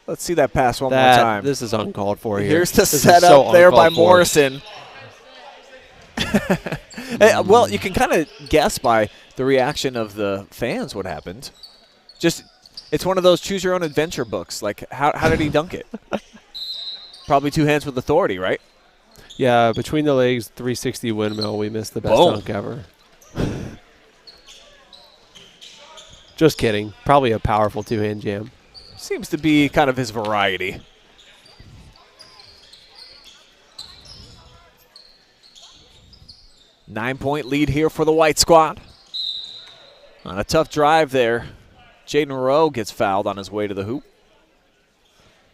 Let's see that pass one more time. This is uncalled for here. Here's the setup there by Morrison. Well, you can kind of guess by the reaction of the fans what happened. Just, it's one of those choose-your-own-adventure books. Like, how did he dunk it? Probably two hands with authority, right? Yeah, between the legs, 360 windmill. We missed the best dunk ever. Just kidding. Probably a powerful two-hand jam. Seems to be kind of his variety. Nine-point lead here for the white squad. On a tough drive there, Jaden Rowe gets fouled on his way to the hoop.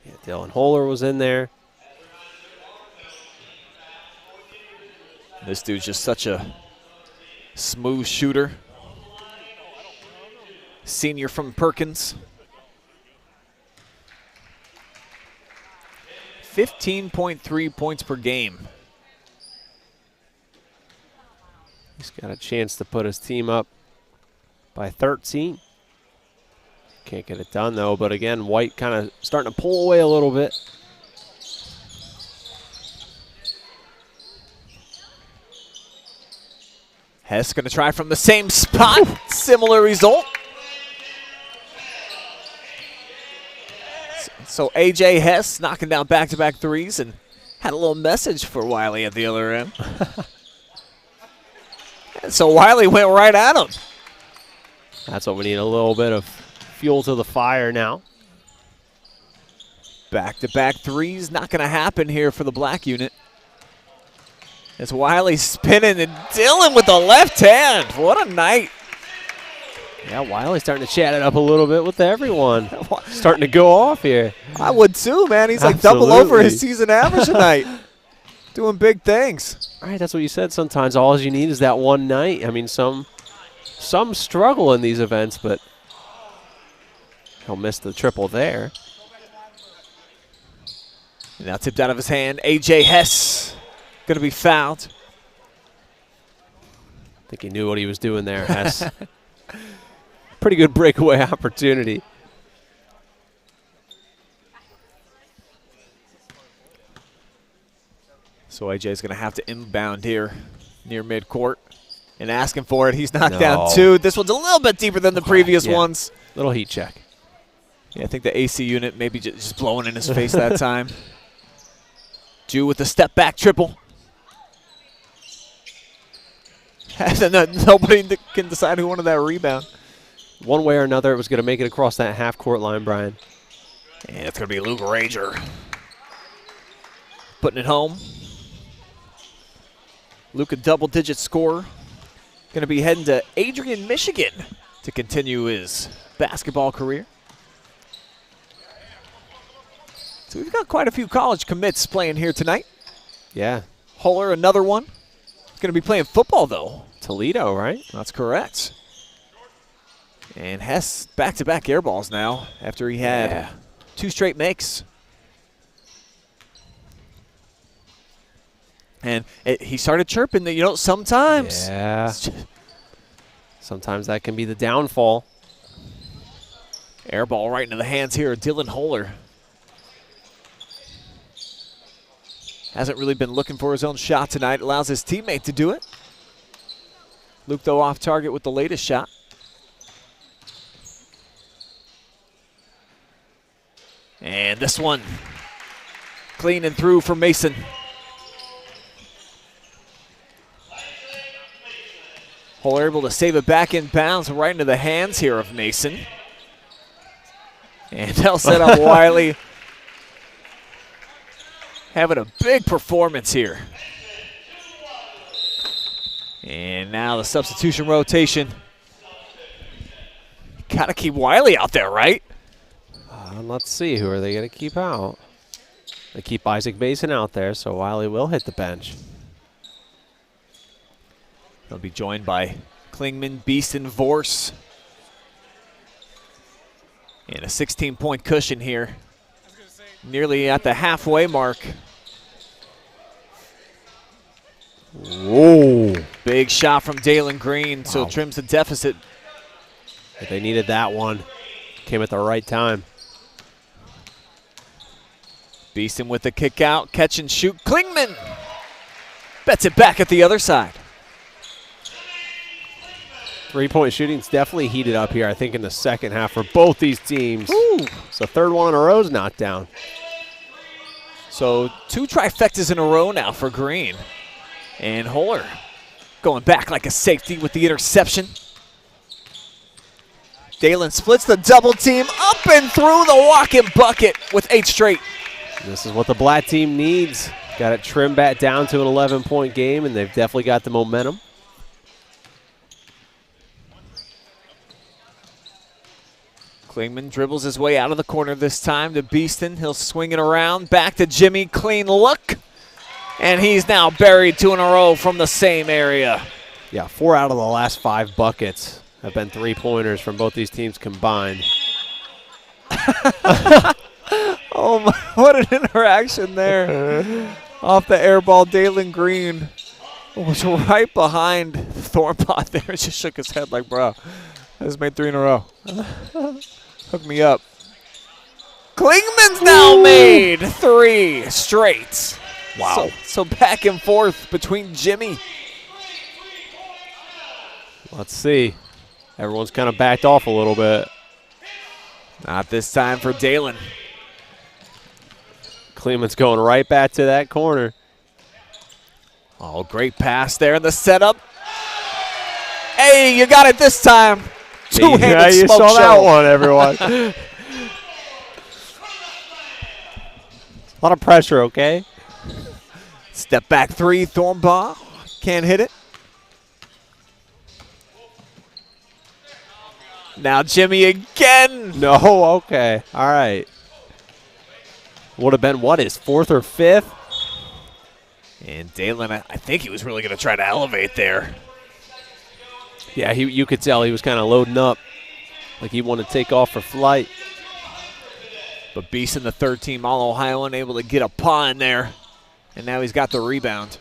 Yeah, Dylan Holler was in there. This dude's just such a smooth shooter. Senior from Perkins. 15.3 points per game. He's got a chance to put his team up by 13. Can't get it done, though. But, again, White kind of starting to pull away a little bit. Hess going to try from the same spot. Similar result. So A.J. Hess knocking down back-to-back threes and had a little message for Wiley at the other end. And so Wiley went right at him. That's what we need, a little bit of fuel to the fire now. Back-to-back threes, not going to happen here for the black unit. As Wiley spinning and Dylan with the left hand. What a night. Yeah, Wiley's starting to chat it up a little bit with everyone. Starting to go off here. I would too, man. He's like double over his season average tonight. Doing big things. All right, that's what you said. Sometimes all you need is that one night. I mean, some struggle in these events, but he'll miss the triple there. And now tipped out of his hand. A.J. Hess going to be fouled. think he knew what he was doing there. Has pretty good breakaway opportunity. So AJ's going to have to inbound here near midcourt and asking for it. He's knocked down 2. This one's a little bit deeper than the previous ones. Little heat check. Yeah, I think the AC unit maybe just blowing in his face that time. Jew with the step back triple. And then nobody can decide who wanted that rebound. One way or another, it was going to make it across that half-court line, Brian. And it's going to be Luke Rager putting it home. Luke, a double-digit scorer. Going to be heading to Adrian, Michigan to continue his basketball career. So we've got quite a few college commits playing here tonight. Yeah. Holler, another one. Going to be playing football, though. Toledo, right? That's correct. And Hess back-to-back air balls now after he had 2 straight makes. And he started chirping that, sometimes. Yeah. Sometimes that can be the downfall. Air ball right into the hands here of Dylan Holler. Hasn't really been looking for his own shot tonight. Allows his teammate to do it. Luke, though, off target with the latest shot. And this one, clean and through for Mason. Holler able to save it back in bounds right into the hands here of Mason. And they'll set up Wiley. Having a big performance here. And now the substitution rotation. Got to keep Wiley out there, right? Let's see. Who are they going to keep out? They keep Isaac Mason out there, so Wiley will hit the bench. He'll be joined by Klingman, Beeson, Vorse. And a 16-point cushion here. Nearly at the halfway mark. Whoa. Big shot from Dalen Green, so trims the deficit. But they needed that one. Came at the right time. Beeson with the kick out, catch and shoot. Klingman bets it back at the other side. Three-point shooting's definitely heated up here, I think, in the second half for both these teams. Ooh. So third one in a row is knocked down. So 2 trifectas in a row now for Green. And Holler going back like a safety with the interception. Dalen splits the double team up and through the walk-in bucket with 8 straight. This is what the black team needs. Got it trimmed back down to an 11-point game, and they've definitely got the momentum. Klingman dribbles his way out of the corner this time to Beeston. He'll swing it around. Back to Jimmy. Clean look. And he's now buried 2 in a row from the same area. Yeah, 4 out of the last 5 buckets have been 3-pointers from both these teams combined. Oh, my, what an interaction there. Off the air ball, Dalen Green was right behind Thornpot there. Just shook his head like, bro, I just made 3 in a row. Hook me up. Klingman's now made 3 straight. Wow. So back and forth between Jimmy. Let's see. Everyone's kind of backed off a little bit. Not this time for Dalen. Kleeman's going right back to that corner. Oh, great pass there in the setup. Hey, you got it this time. Two-handed yeah, you smoke saw show. that one, everyone. A lot of pressure, okay? Step back 3, Thornbaugh. Can't hit it. Now Jimmy again. No, okay. All right. Would have been, what, his 4th or 5th? And Dalen, I think he was really going to try to elevate there. Yeah, you could tell he was kind of loading up, like he wanted to take off for flight. But Beeson, the 3rd-team All-Ohio, unable to get a paw in there. And now he's got the rebound.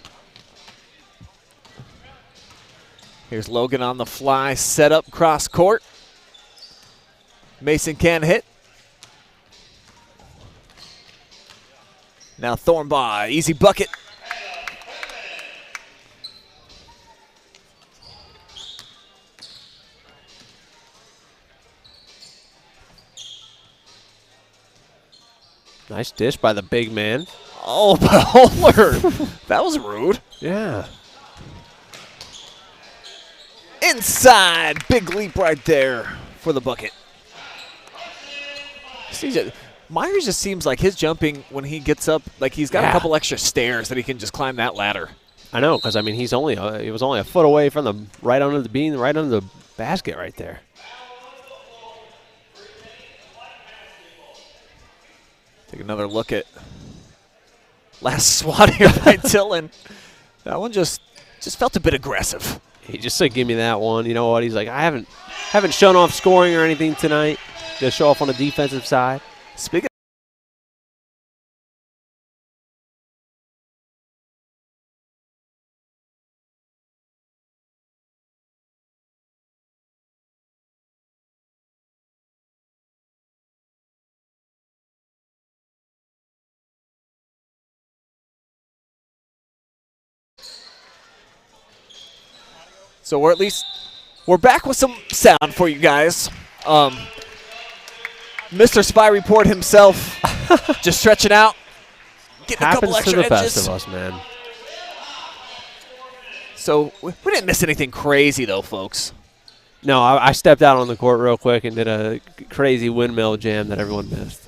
Here's Logan on the fly, set up cross court. Mason can't hit. Now Thornbaugh, easy bucket. Nice dish by the big man. Oh, but Holder, that was rude. Yeah. Inside, big leap right there for the bucket. Myers just seems like his jumping when he gets up, like he's got a couple extra stairs that he can just climb that ladder. I know, because I mean he was only a foot away from the right under the beam, right under the basket right there. Take another look at last swat here by Dylan. That one just felt a bit aggressive. He just said, "Give me that one." You know what? He's like, I haven't shown off scoring or anything tonight. Just show off on the defensive side. Speaking. So we're back with some sound for you guys. Mr. Spy Report himself just stretching out, getting a couple extra edges. Happens to the best of us, man. So we didn't miss anything crazy, though, folks. No, I stepped out on the court real quick and did a crazy windmill jam that everyone missed.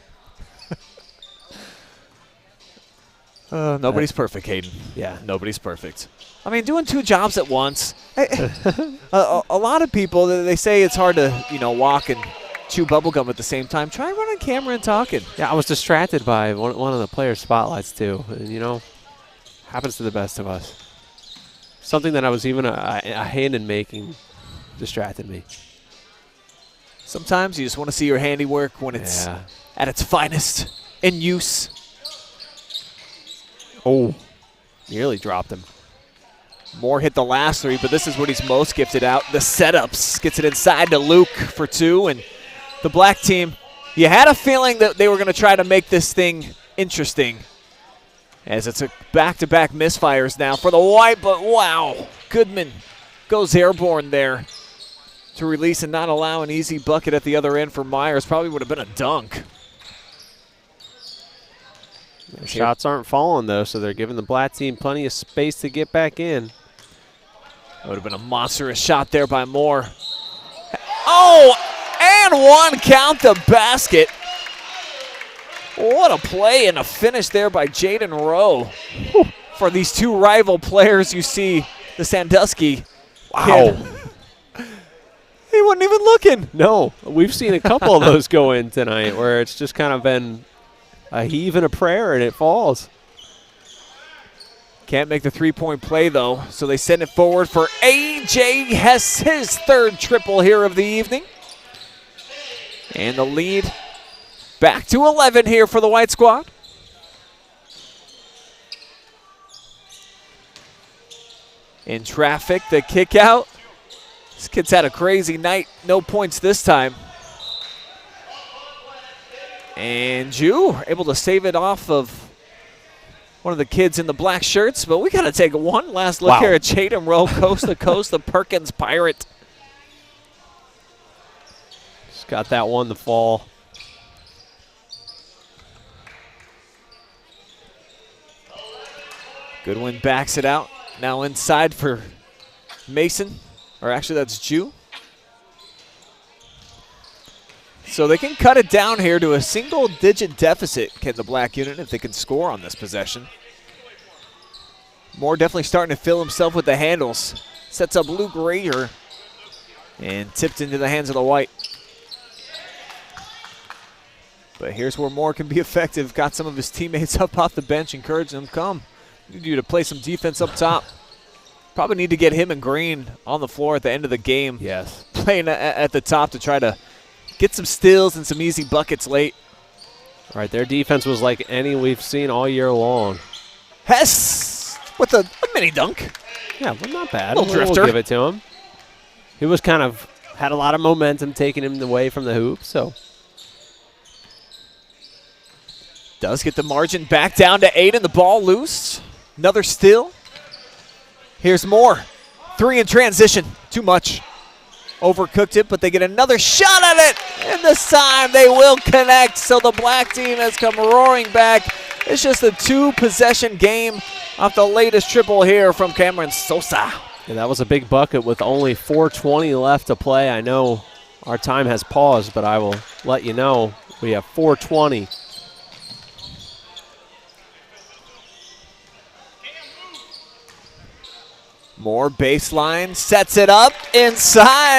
Nobody's perfect, Hayden. Yeah. Nobody's perfect. I mean, doing two jobs at once. A lot of people, they say it's hard to, walk and chew bubblegum at the same time. Try running camera and talking. Yeah, I was distracted by one of the players' spotlights, too. And, happens to the best of us. Something that I was even a hand in making distracted me. Sometimes you just want to see your handiwork when it's at its finest in use. Oh, nearly dropped him. Moore hit the last three, but this is what he's most gifted out. The setups. Gets it inside to Luke for two. And the black team, you had a feeling that they were going to try to make this thing interesting. As it's a back-to-back misfires now for the white, but wow. Goodman goes airborne there to release and not allow an easy bucket at the other end for Myers. Probably would have been a dunk. Their shots aren't falling, though, so they're giving the black team plenty of space to get back in. That would have been a monstrous shot there by Moore. Oh, and one count the basket. What a play and a finish there by Jaden Rowe. Whew. For these two rival players, you see the Sandusky. Wow. He wasn't even looking. No, we've seen a couple of those go in tonight where it's just kind of been a heave and a prayer and it falls. Can't make the three-point play, though, so they send it forward for A.J. Hess, his third triple here of the evening. And the lead back to 11 here for the white squad. In traffic, the kick out. This kid's had a crazy night. No points this time. And Jew able to save it off of one of the kids in the black shirts, but we got to take one last look here at Jaden Rowe, coast to coast, the Perkins Pirate. Just got that one to fall. Goodwin backs it out. Now inside for Mason, or actually that's Jew. So they can cut it down here to a single-digit deficit, can the black unit, if they can score on this possession. Moore definitely starting to fill himself with the handles. Sets up Luke Rager and tipped into the hands of the white. But here's where Moore can be effective. Got some of his teammates up off the bench, encouraging them, come. Need you to play some defense up top. Probably need to get him and Green on the floor at the end of the game. Yes. Playing at the top to try to get some steals and some easy buckets late. All right, their defense was like any we've seen all year long. Hess with a mini dunk. Yeah, well, not bad. Little drifter. We'll give it to him. he was kind of had a lot of momentum taking him away from the hoop. So does get the margin back down to 8 and the ball loose. Another steal. Here's more. 3 in transition. Too much. Overcooked it, but they get another shot at it. And this time they will connect. So the black team has come roaring back. It's just a 2-possession game off the latest triple here from Cameron Sosa. Yeah, that was a big bucket with only 4:20 left to play. I know our time has paused, but I will let you know we have 4:20. More baseline, sets it up inside.